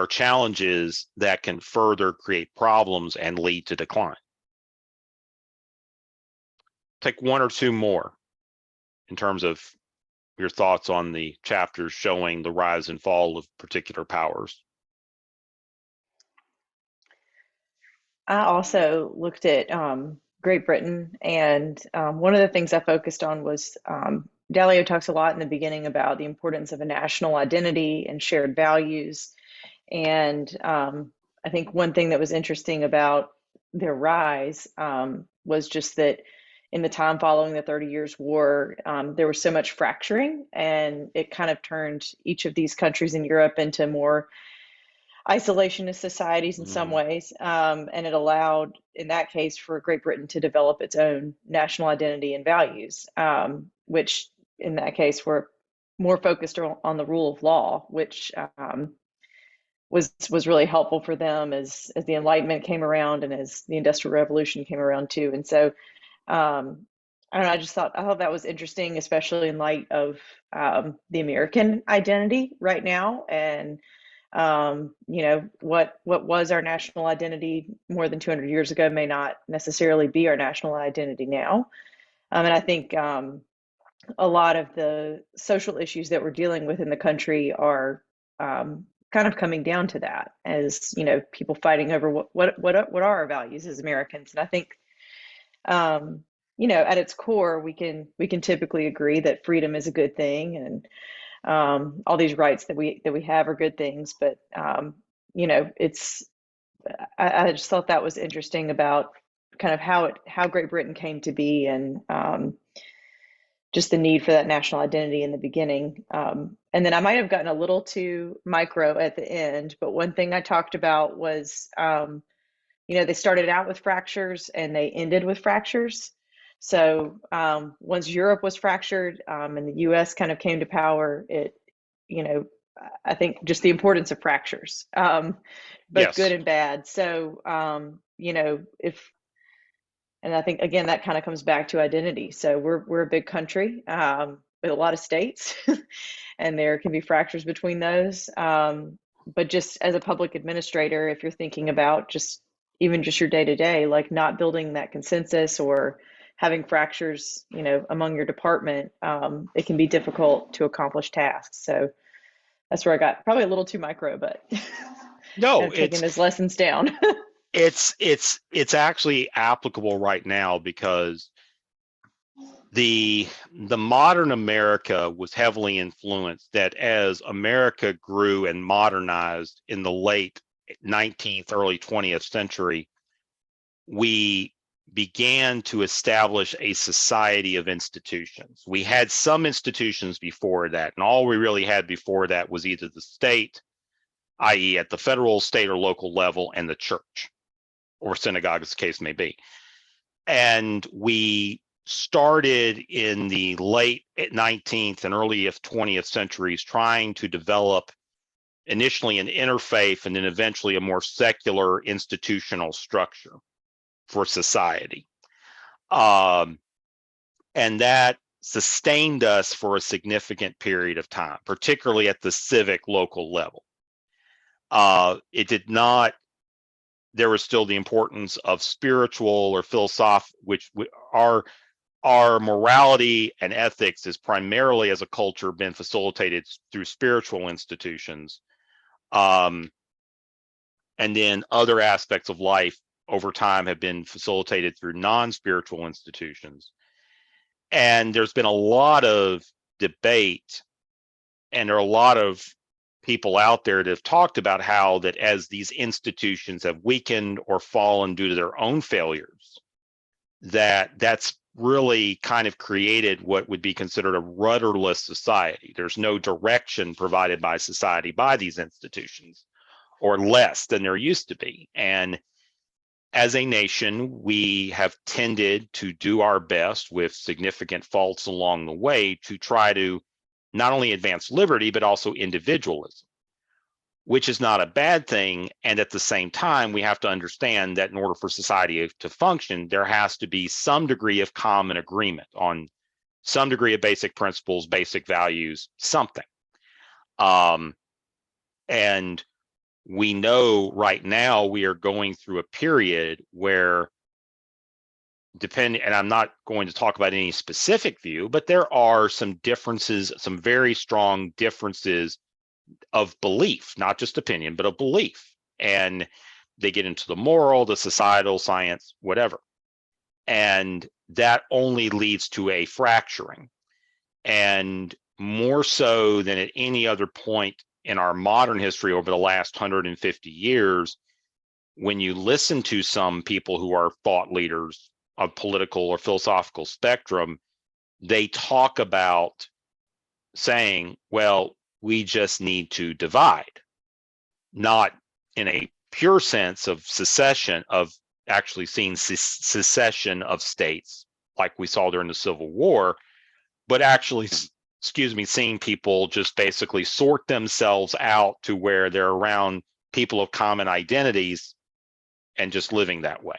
challenges that can further create problems and lead to decline. Take one or two more in terms of your thoughts on the chapters showing the rise and fall of particular powers. I also looked at Great Britain, and one of the things I focused on was Dalio talks a lot in the beginning about the importance of a national identity and shared values. And I think one thing that was interesting about their rise was just that in the time following the 30 Years' War, there was so much fracturing, and it kind of turned each of these countries in Europe into more isolationist societies in some ways. And it allowed, in that case, for Great Britain to develop its own national identity and values, which in that case were more focused on the rule of law, which was really helpful for them as the Enlightenment came around and as the Industrial Revolution came around too. And so I don't know, I thought that was interesting, especially in light of the American identity right now. And you know, what was our national identity more than 200 years ago may not necessarily be our national identity now. And I think a lot of the social issues that we're dealing with in the country are kind of coming down to that, as you know, people fighting over what are our values as Americans. And I think you know, at its core, we can typically agree that freedom is a good thing, and all these rights that we have are good things. But you know, I just thought that was interesting about kind of how Great Britain came to be, and just the need for that national identity in the beginning. And then I might have gotten a little too micro at the end, but one thing I talked about was, you know, they started out with fractures and they ended with fractures. So once Europe was fractured and the US kind of came to power, you know, I think just the importance of fractures, both Yes. good and bad. So, you know, and I think, again, that kind of comes back to identity. So we're a big country with a lot of states, and there can be fractures between those. But just as a public administrator, if you're thinking about even just your day-to-day, like not building that consensus or having fractures, you know, among your department, it can be difficult to accomplish tasks. So that's where I got probably a little too micro, but No, kind of taking those lessons down. it's actually applicable right now, because the modern America was heavily influenced, that as America grew and modernized in the late 19th, early 20th century, we began to establish a society of institutions. We had some institutions before that, and all we really had before that was either the state, i.e. at the federal, state, or local level, and the church, or synagogue as the case may be. And we started in the late 19th and early 20th centuries trying to develop initially an interfaith and then eventually a more secular institutional structure for society. And that sustained us for a significant period of time, particularly at the civic local level. It did not, there was still the importance of spiritual or philosophical, which our morality and ethics is primarily as a culture been facilitated through spiritual institutions. And then other aspects of life over time have been facilitated through non-spiritual institutions. And there's been a lot of debate, and there are a lot of people out there that have talked about how that as these institutions have weakened or fallen due to their own failures, that's really kind of created what would be considered a rudderless society. There's no direction provided by society by these institutions, or less than there used to be. And as a nation, we have tended to do our best with significant faults along the way to try to not only advance liberty, but also individualism, which is not a bad thing. And at the same time, we have to understand that in order for society to function, there has to be some degree of common agreement on some degree of basic principles, basic values, something. And we know right now we are going through a period where, and I'm not going to talk about any specific view, but there are some differences, some very strong differences of belief, not just opinion, but of belief. And they get into the moral, the societal, science, whatever. And that only leads to a fracturing. And more so than at any other point in our modern history over the last 150 years, when you listen to some people who are thought leaders of political or philosophical spectrum, they talk about saying, well, we just need to divide, not in a pure sense of secession, of actually seeing secession of states like we saw during the Civil War, but actually, excuse me, seeing people just basically sort themselves out to where they're around people of common identities and just living that way.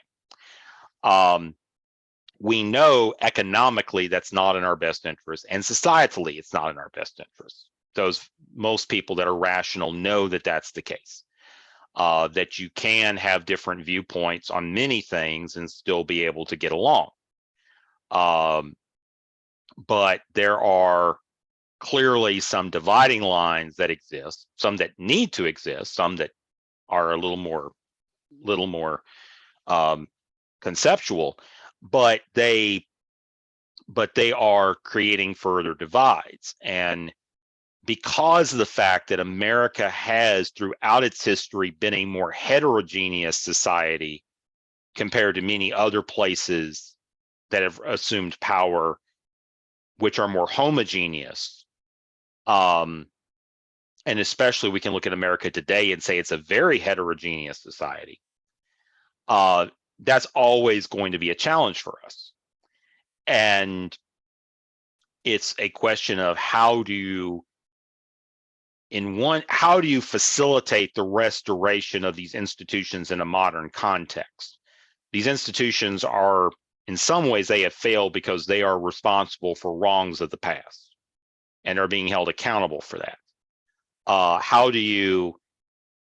We know economically that's not in our best interest, and societally it's not in our best interest. Most people that are rational know that that's the case, that you can have different viewpoints on many things and still be able to get along. But there are clearly some dividing lines that exist, some that need to exist, some that are a little more conceptual, but they are creating further divides. And because of the fact that America has throughout its history been a more heterogeneous society compared to many other places that have assumed power, which are more homogeneous, and especially we can look at America today and say it's a very heterogeneous society, that's always going to be a challenge for us. And it's a question of how do you facilitate the restoration of these institutions in a modern context? These institutions are, in some ways, they have failed because they are responsible for wrongs of the past and are being held accountable for that. How do you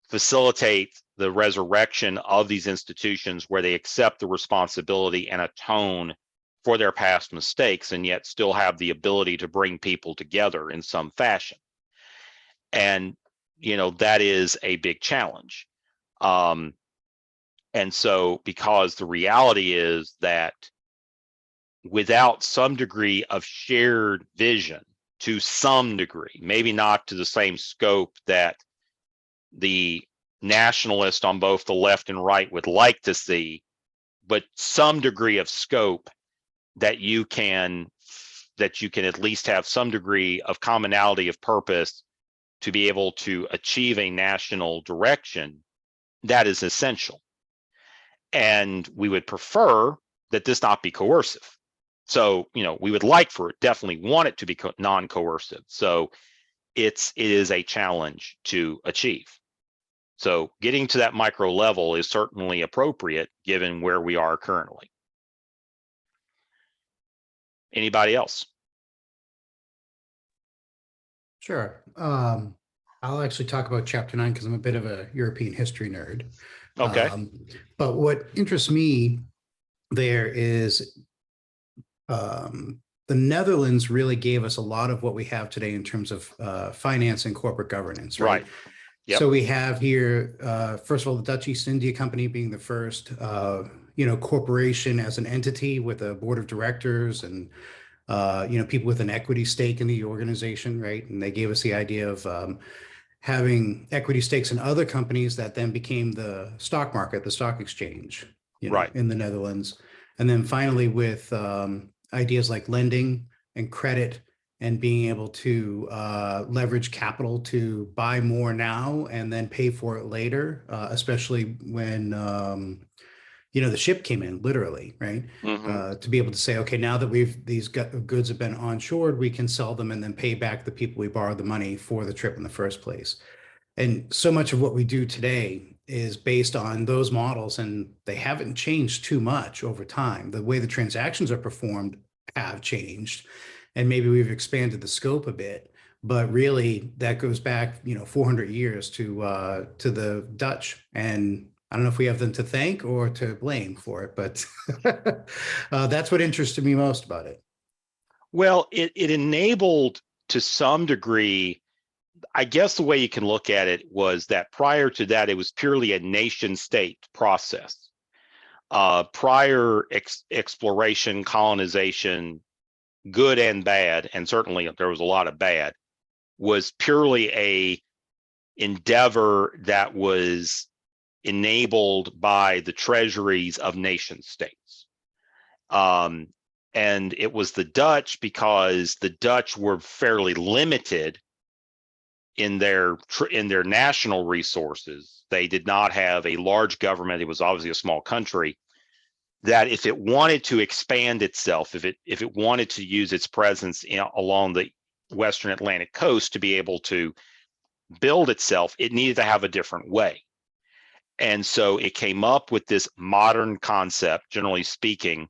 facilitate the resurrection of these institutions where they accept the responsibility and atone for their past mistakes and yet still have the ability to bring people together in some fashion? And, that is a big challenge. And so, because the reality is that without some degree of shared vision, to some degree, maybe not to the same scope that the nationalists on both the left and right would like to see, but some degree of scope that you can at least have some degree of commonality of purpose to be able to achieve a national direction, that is essential. And we would prefer that this not be coercive. So, we would like for it, definitely want it to be non-coercive. So it is a challenge to achieve. So getting to that micro level is certainly appropriate given where we are currently. Anybody else? Sure. I'll actually talk about chapter 9 because I'm a bit of a European history nerd. Okay. But what interests me there is the Netherlands really gave us a lot of what we have today in terms of finance and corporate governance, right? Yep. So we have here, first of all, the Dutch East India Company being the first, corporation as an entity with a board of directors and, people with an equity stake in the organization, right? And they gave us the idea of having equity stakes in other companies that then became the stock market, the stock exchange, in the Netherlands. And then finally with ideas like lending and credit and being able to leverage capital to buy more now and then pay for it later, especially when, the ship came in literally, right? Mm-hmm. To be able to say, okay, now that these goods have been onshored, we can sell them and then pay back the people we borrowed the money for the trip in the first place. And so much of what we do today is based on those models, and they haven't changed too much over time. The way the transactions are performed have changed, and maybe we've expanded the scope a bit, but really that goes back, 400 years to the Dutch. And I don't know if we have them to thank or to blame for it, but that's what interested me most about it. Well, it enabled to some degree, I guess the way you can look at it was that prior to that, it was purely a nation state process. Prior exploration, colonization, good and bad, and certainly there was a lot of bad, was purely a endeavor that was enabled by the treasuries of nation states. And it was the Dutch because the Dutch were fairly limited in their national resources. They did not have a large government. It was obviously a small country, that if it wanted to expand itself, if it wanted to use its presence along the Western Atlantic coast to be able to build itself, it needed to have a different way. And so it came up with this modern concept, generally speaking,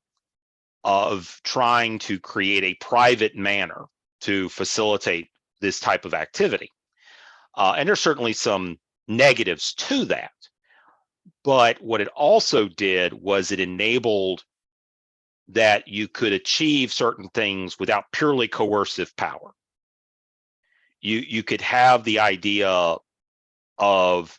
of trying to create a private manner to facilitate this type of activity. And there's certainly some negatives to that. But what it also did was it enabled that you could achieve certain things without purely coercive power. You could have the idea of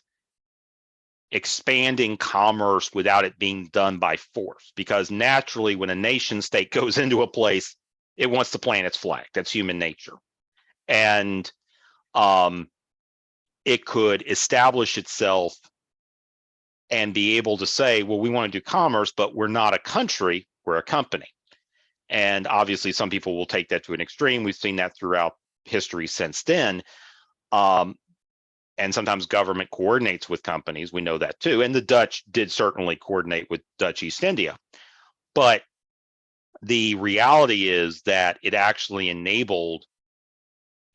expanding commerce without it being done by force, because naturally when a nation state goes into a place, it wants to plant its flag. That's human nature. And it could establish itself and be able to say, well, we want to do commerce, but we're not a country, we're a company. And obviously some people will take that to an extreme. We've seen that throughout history since then. And sometimes government coordinates with companies. We know that too. And the Dutch did certainly coordinate with Dutch East India. But the reality is that it actually enabled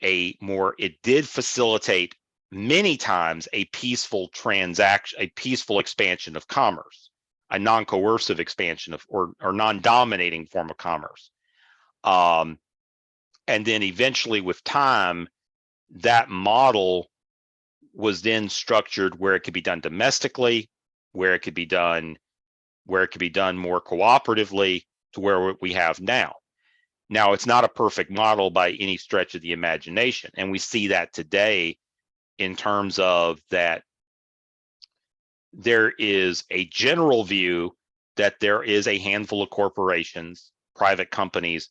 it did facilitate many times a peaceful transaction, a peaceful expansion of commerce, a non-coercive expansion of, or non-dominating form of commerce. And then eventually with time, that model was then structured where it could be done domestically, where it could be done more cooperatively, to where we have now. Now, it's not a perfect model by any stretch of the imagination. And we see that today in terms of that there is a general view that there is a handful of corporations, private companies,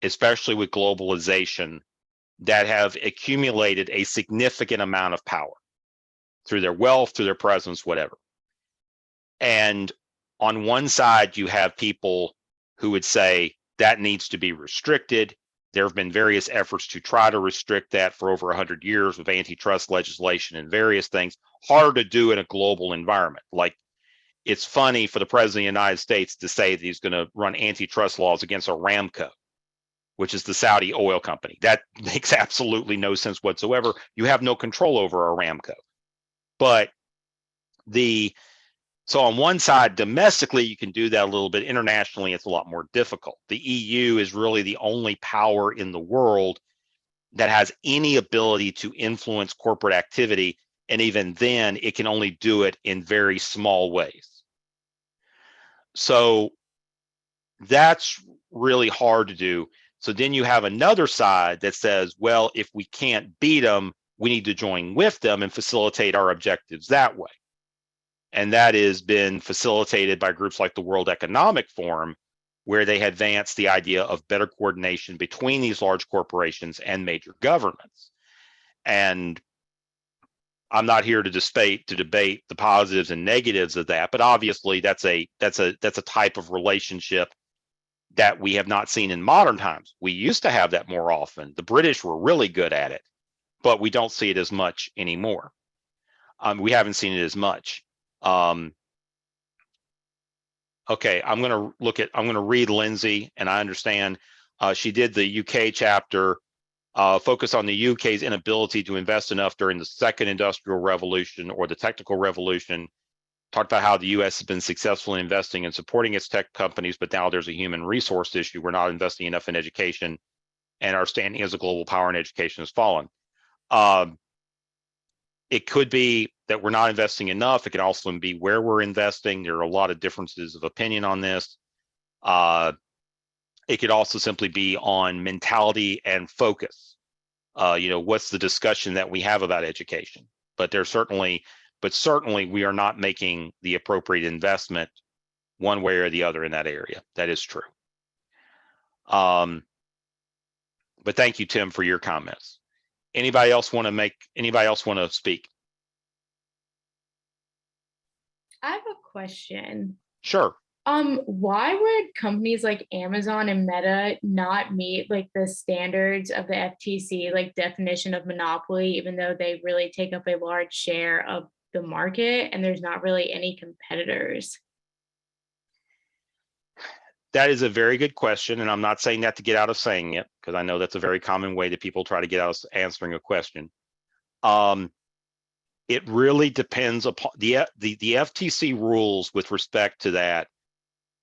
especially with globalization, that have accumulated a significant amount of power through their wealth, through their presence, whatever. And on one side, you have people who would say that needs to be restricted. There have been various efforts to try to restrict that for over 100 years with antitrust legislation and various things. Hard to do in a global environment. Like, it's funny for the president of the United States to say that he's going to run antitrust laws against Aramco, which is the Saudi oil company. That makes absolutely no sense whatsoever. You have no control over Aramco. But so on one side, domestically, you can do that a little bit. Internationally, it's a lot more difficult. The EU is really the only power in the world that has any ability to influence corporate activity. And even then, it can only do it in very small ways. So that's really hard to do. So then you have another side that says, well, if we can't beat them, we need to join with them and facilitate our objectives that way. And that has been facilitated by groups like the World Economic Forum, where they advance the idea of better coordination between these large corporations and major governments. And I'm not here to debate the positives and negatives of that, but obviously that's a type of relationship that we have not seen in modern times. We used to have that more often. The British were really good at it, but we don't see it as much anymore. We haven't seen it as much. Okay, I'm going to read Lindsay, and I understand she did the UK chapter, focus on the UK's inability to invest enough during the second industrial revolution or the technical revolution. Talked about how the US has been successful in investing and supporting its tech companies, but now there's a human resource issue. We're not investing enough in education, and our standing as a global power in education has fallen. It could be that we're not investing enough. It could also be where we're investing. There are a lot of differences of opinion on this. It could also simply be on mentality and focus. What's the discussion that we have about education? But certainly we are not making the appropriate investment one way or the other in that area. That is true. But thank you, Tim, for your comments. Anybody else want to speak? I have a question. Sure. Why would companies like Amazon and Meta not meet like the standards of the FTC, like definition of monopoly, even though they really take up a large share of the market and there's not really any competitors? That is a very good question, and I'm not saying that to get out of saying it, because I know that's a very common way that people try to get out of answering a question. It really depends upon the FTC rules with respect to that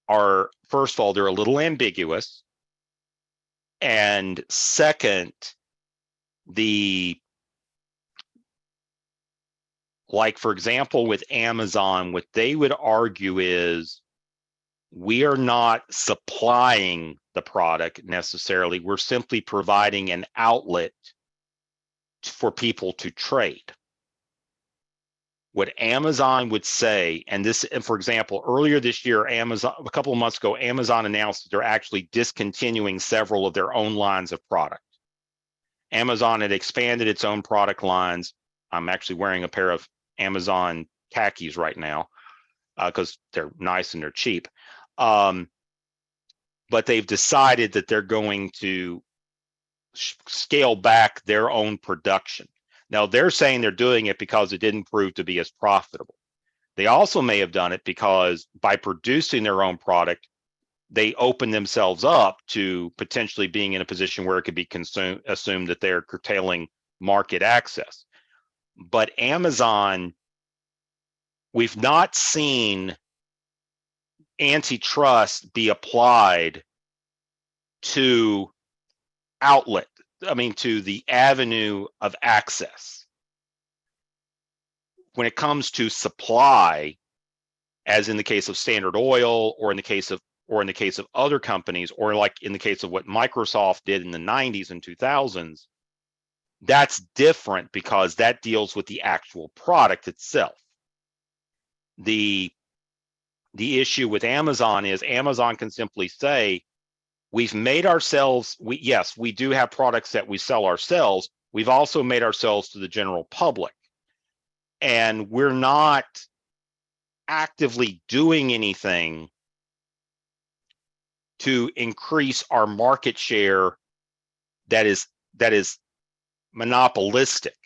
are, first of all, they're a little ambiguous, and second, like for example with Amazon, what they would argue is we are not supplying the product necessarily, we're simply providing an outlet for people to trade. What Amazon would say, and for example, earlier this year, Amazon, a couple of months ago, Amazon announced that they're actually discontinuing several of their own lines of product. Amazon had expanded its own product lines. I'm actually wearing a pair of Amazon khakis right now because they're nice and they're cheap. But they've decided that they're going to scale back their own production. Now, they're saying they're doing it because it didn't prove to be as profitable. They also may have done it because by producing their own product, they open themselves up to potentially being in a position where it could be assumed that they're curtailing market access. But Amazon, we've not seen antitrust be applied to to the avenue of access. When it comes to supply, as in the case of Standard Oil, or in the case of other companies, or like in the case of what Microsoft did in the 90s and 2000s, that's different because that deals with the actual product itself. The issue with Amazon is Amazon can simply say, we've made ourselves, yes, we do have products that we sell ourselves. We've also made ourselves to the general public. And we're not actively doing anything to increase our market share that is monopolistic.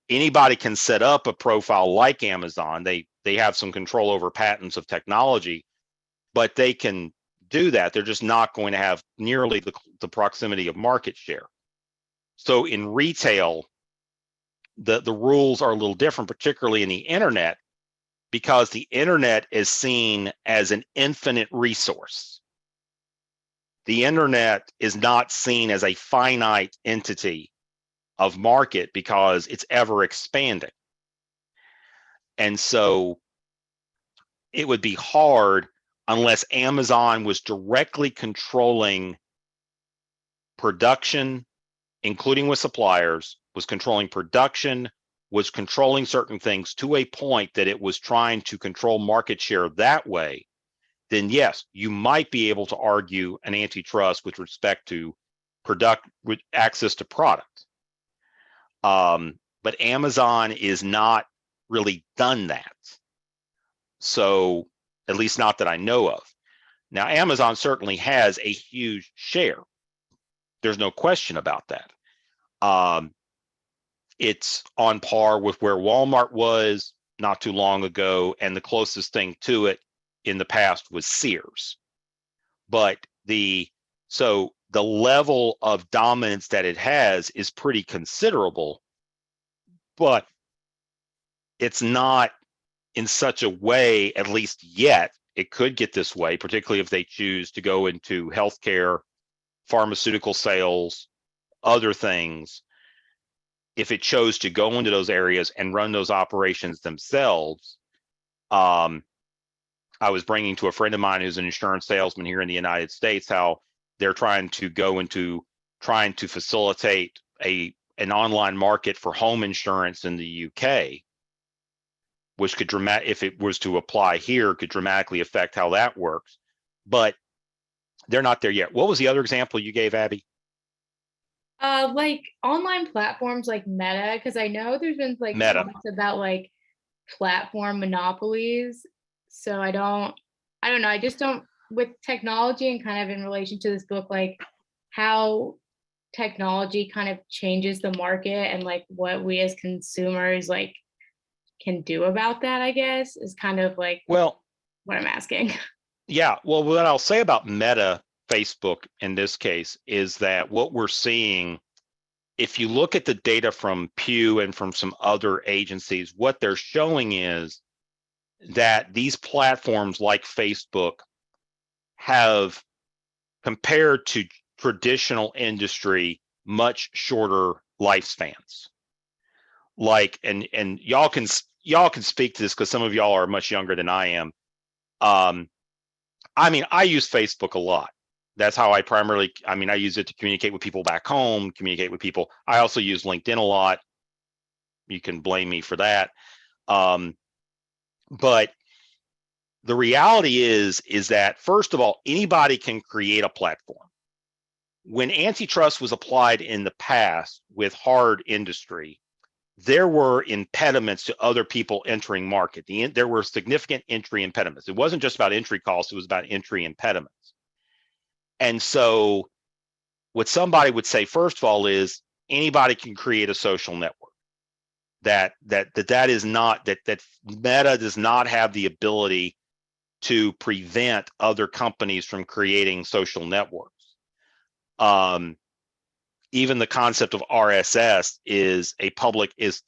Anybody can set up a profile like Amazon. They have some control over patents of technology, but they can do that. They're just not going to have nearly the proximity of market share. So in retail, the rules are a little different, particularly in the internet, because the internet is seen as an infinite resource. The internet is not seen as a finite entity of market because it's ever expanding. And so it would be hard unless Amazon was directly controlling production, including with suppliers, was controlling production, was controlling certain things to a point that it was trying to control market share that way, then yes, you might be able to argue an antitrust with respect to with access to product. But Amazon is not really done that. So, at least not that I know of. Now, Amazon certainly has a huge share. There's no question about that. It's on par with where Walmart was not too long ago, and the closest thing to it in the past was Sears. But the level of dominance that it has is pretty considerable, but it's not in such a way, at least yet. It could get this way, particularly if they choose to go into healthcare, pharmaceutical sales, other things. If it chose to go into those areas and run those operations themselves, I was bringing to a friend of mine who's an insurance salesman here in the United States how they're trying to facilitate an online market for home insurance in the UK, which could if it was to apply here, could dramatically affect how that works. But they're not there yet. What was the other example you gave, Abby? Like online platforms like Meta, because I know there's been like Meta. talks about like platform monopolies. So I don't know. I just don't, with technology and kind of in relation to this book, like how technology kind of changes the market and like what we as consumers like can do about that, I guess, is kind of like Well, what I'm asking. yeah. Well, what I'll say about Meta Facebook in this case is that what we're seeing, if you look at the data from Pew and from some other agencies, what they're showing is that these platforms like Facebook have, compared to traditional industry, much shorter lifespans. Like, and y'all can speak to this because some of y'all are much younger than I am. I mean, I use Facebook a lot. That's how I primarily, I mean, I use it to communicate with people back home, communicate with people. I also use LinkedIn a lot. You can blame me for that. But the reality is that, first of all, anybody can create a platform. When antitrust was applied in the past with hard industry, there were impediments to other people entering market. There were significant entry impediments. It wasn't just about entry costs, it was about entry impediments. And so what somebody would say, first of all, is anybody can create a social network. That is not, that Meta does not have the ability to prevent other companies from creating social networks. Even the concept of RSS is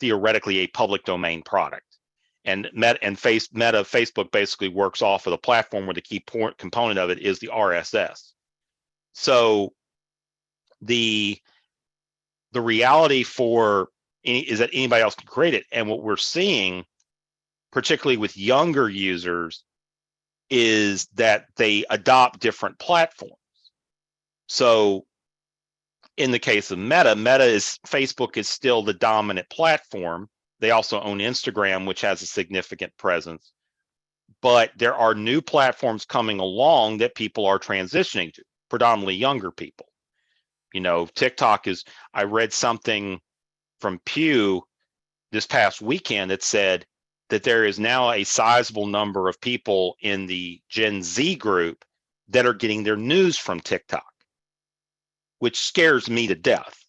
theoretically a public domain product, and Meta Facebook basically works off of the platform where the key component of it is the RSS. So the reality is that anybody else can create it, and what we're seeing, particularly with younger users, is that they adopt different platforms. So in the case of Meta, Facebook is still the dominant platform. They also own Instagram, which has a significant presence. But there are new platforms coming along that people are transitioning to, predominantly younger people. You know, TikTok is, I read something from Pew this past weekend that said that there is now a sizable number of people in the Gen Z group that are getting their news from TikTok, which scares me to death.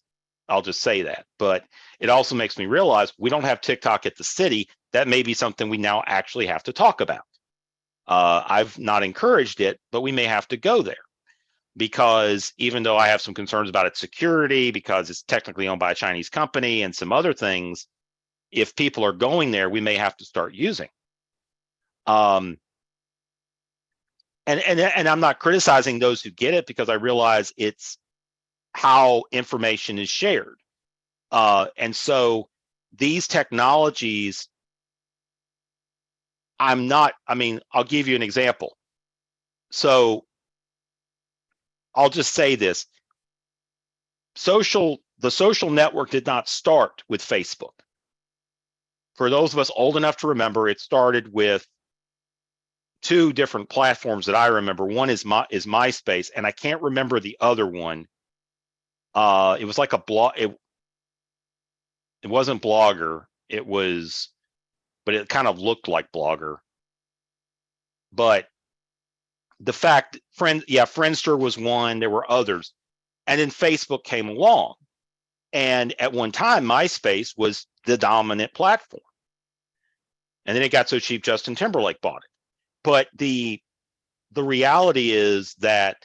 I'll just say that. But it also makes me realize we don't have TikTok at the city. That may be something we now actually have to talk about. I've not encouraged it, but we may have to go there, because even though I have some concerns about its security, because it's technically owned by a Chinese company and some other things, if people are going there, we may have to start using. And I'm not criticizing those who get it, because I realize it's how information is shared. And so these technologies, I'll give you an example. So I'll just say this. The social network did not start with Facebook. For those of us old enough to remember, it started with two different platforms that I remember. One is MySpace, and I can't remember the other one. It was like a blog. It wasn't Blogger. But it kind of looked like Blogger. But the fact, Friendster was one. There were others, and then Facebook came along. And at one time, MySpace was the dominant platform. And then it got so cheap, Justin Timberlake bought it. But the reality is that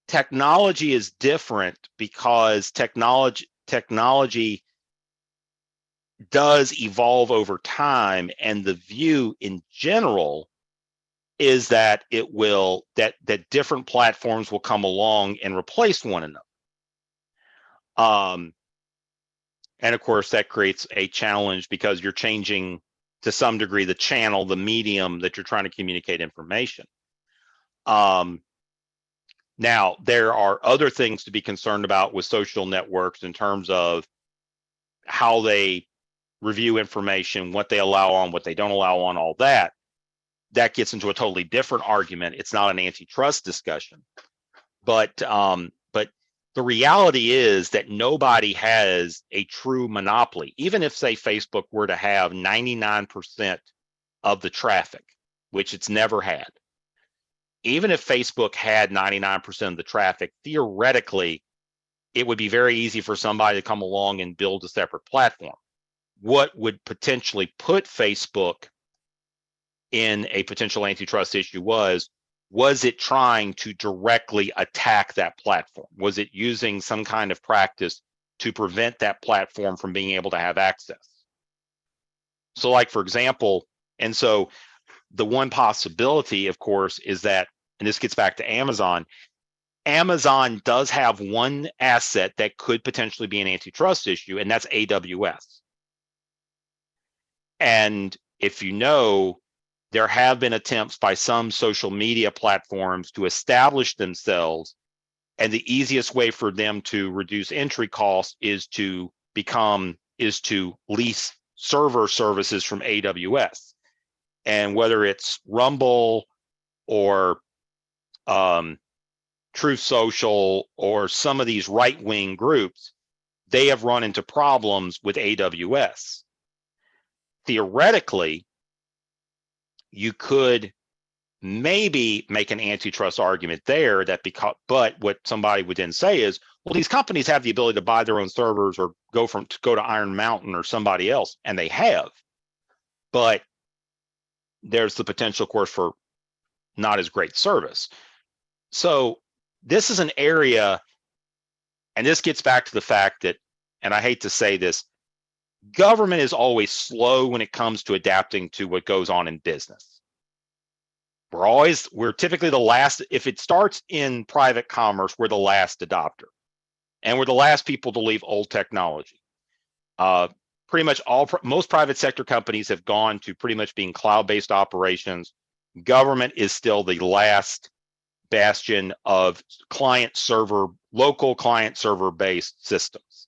technology is different, because technology does evolve over time, and the view in general is that that different platforms will come along and replace one another. And of course, that creates a challenge, because you're changing to some degree the channel, the medium that you're trying to communicate information. Now, there are other things to be concerned about with social networks in terms of how they review information, what they allow on, what they don't allow on, all that. That gets into a totally different argument. It's not an antitrust discussion, but the reality is that nobody has a true monopoly. Even if, say, Facebook were to have 99% of the traffic, which it's never had, even if Facebook had 99% of the traffic, theoretically, it would be very easy for somebody to come along and build a separate platform. What would potentially put Facebook in a potential antitrust issue was it trying to directly attack that platform? Was it using some kind of practice to prevent that platform from being able to have access? So, like, for example, and so the one possibility, of course, is that, and this gets back to Amazon, Amazon does have one asset that could potentially be an antitrust issue, and that's AWS. And if you know, there have been attempts by some social media platforms to establish themselves, and the easiest way for them to reduce entry costs is to lease server services from AWS. And whether it's Rumble or Truth Social or some of these right-wing groups, they have run into problems with AWS. Theoretically, you could maybe make an antitrust argument there but what somebody would then say is, well, these companies have the ability to buy their own servers or go to Iron Mountain or somebody else, and they have. But there's the potential, of course, for not as great service. So this is an area, and this gets back to the fact that, and I hate to say this, government is slow when it comes to adapting to what goes on in business. We're typically the last. If it starts in private commerce, we're the last adopter, and we're the last people to leave old technology. Pretty much most private sector companies have gone to pretty much being cloud-based operations. Government is still the last bastion of local client server based systems.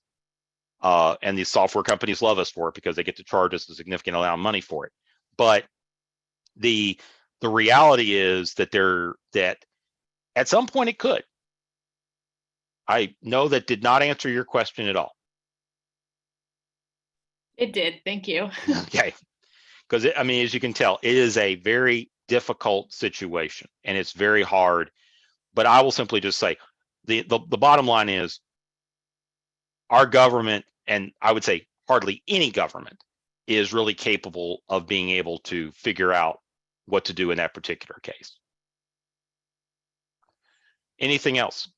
And these software companies love us for it because they get to charge us a significant amount of money for it. But the reality is that at some point it could. I know that did not answer your question at all. It did. Thank you. Okay. Because, as you can tell, it is a very difficult situation and it's very hard. But I will simply just say the bottom line is our government, and I would say hardly any government, is really capable of being able to figure out what to do in that particular case. Anything else?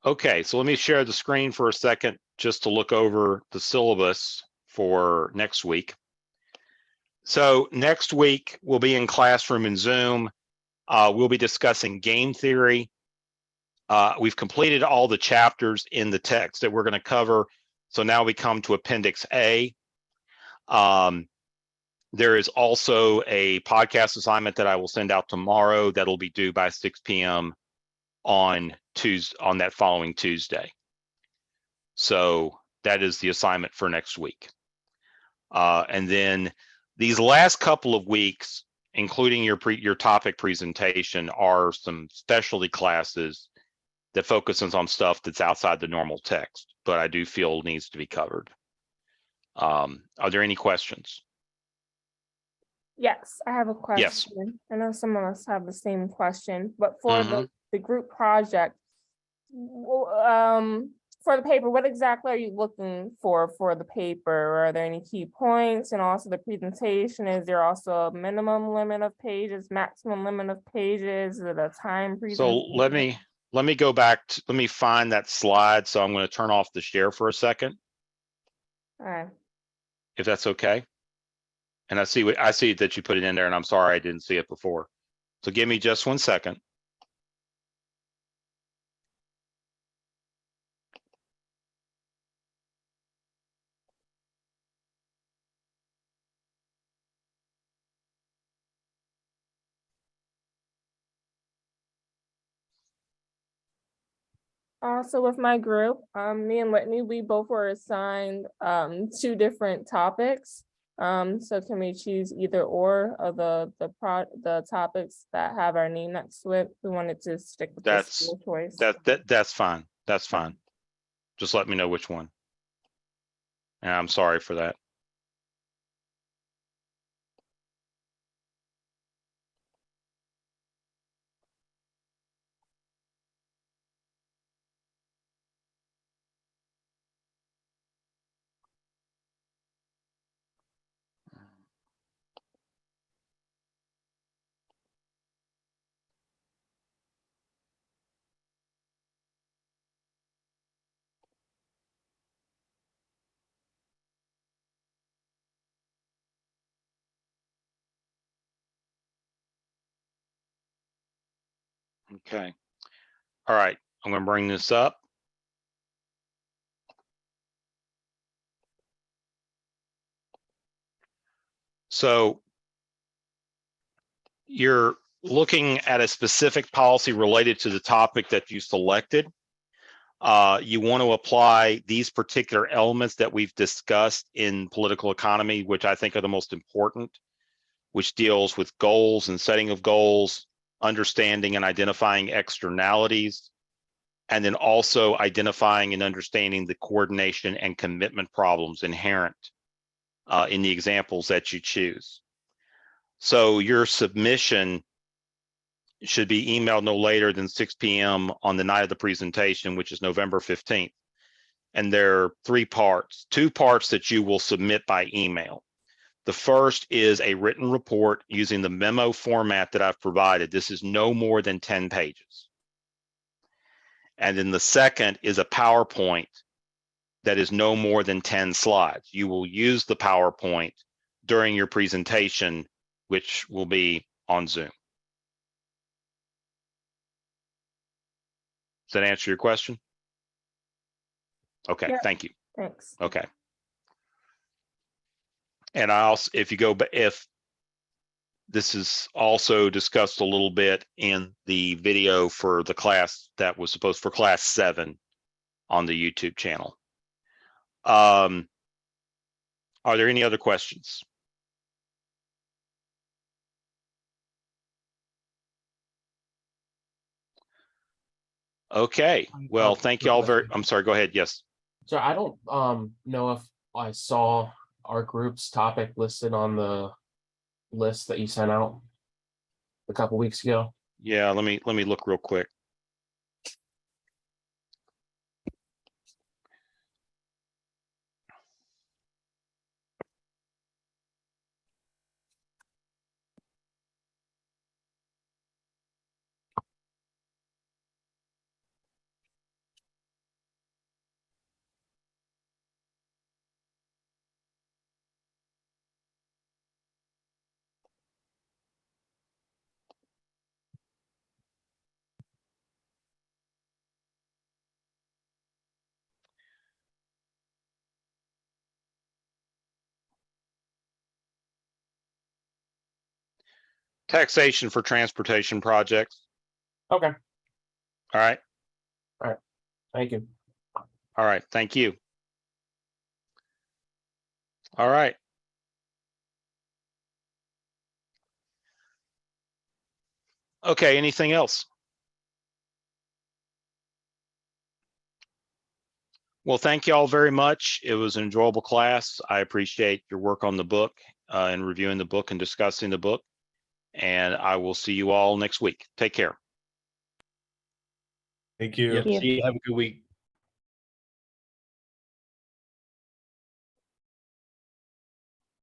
Okay, so let me share the screen for a second just to look over the syllabus for next week. So next week we'll be in classroom and Zoom. We'll be discussing game theory. We've completed all the chapters in the text that we're going to cover. So now we come to Appendix A. There is also a podcast assignment that I will send out tomorrow that'll be due by 6 p.m. on that following Tuesday. So that is the assignment for next week. And then these last couple of weeks, including your topic presentation, are some specialty classes that focuses on stuff that's outside the normal text, but I do feel needs to be covered. Are there any questions? Yes, I have a question. Yes. I know some of us have the same question, but for the group project, for the paper, what exactly are you looking for the paper? Are there any key points? And also the presentation, is there also a minimum limit of pages, maximum limit of pages, is it a time presentation? So let me go back let me find that slide. So I'm going to turn off the share for a second. All right. If that's okay. And I see that you put it in there, and I'm sorry I didn't see it before. So give me just 1 second. So with my group, me and Whitney, we both were assigned 2 different topics. So can we choose either or of the topics that have our name next to it? We wanted to stick with the school choice. That's fine. That's fine. Just let me know which one. And I'm sorry for that. Okay. All right. I'm going to bring this up. So you're looking at a specific policy related to the topic that you selected. You want to apply these particular elements that we've discussed in political economy, which I think are the most important, which deals with goals and setting of goals, understanding and identifying externalities, and then also identifying and understanding the coordination and commitment problems inherent in the examples that you choose. So your submission should be emailed no later than 6 p.m. on the night of the presentation, which is November 15th. And there are 3 parts, 2 parts that you will submit by email. The first is a written report using the memo format that I've provided. This is no more than 10 pages. And then the second is a PowerPoint that is no more than 10 slides. You will use the PowerPoint during your presentation, which will be on Zoom. Does that answer your question? Okay, Yeah. thank you. Thanks. Okay. And I also, if this is also discussed a little bit in the video for the class that was supposed for class 7 on the YouTube channel. Are there any other questions? Okay, well, thank you all I'm sorry, go ahead. Yes. So I don't know if I saw our group's topic listed on the list that you sent out a couple weeks ago. Yeah, let me look real quick. Taxation for transportation projects. Okay. All right. All right. Thank you. All right. Thank you. All right. Okay. Anything else? Well, thank you all very much. It was an enjoyable class. I appreciate your work on the book and reviewing the book and discussing the book. And I will see you all next week. Take care. Thank you. Yep. See you. Have a good week.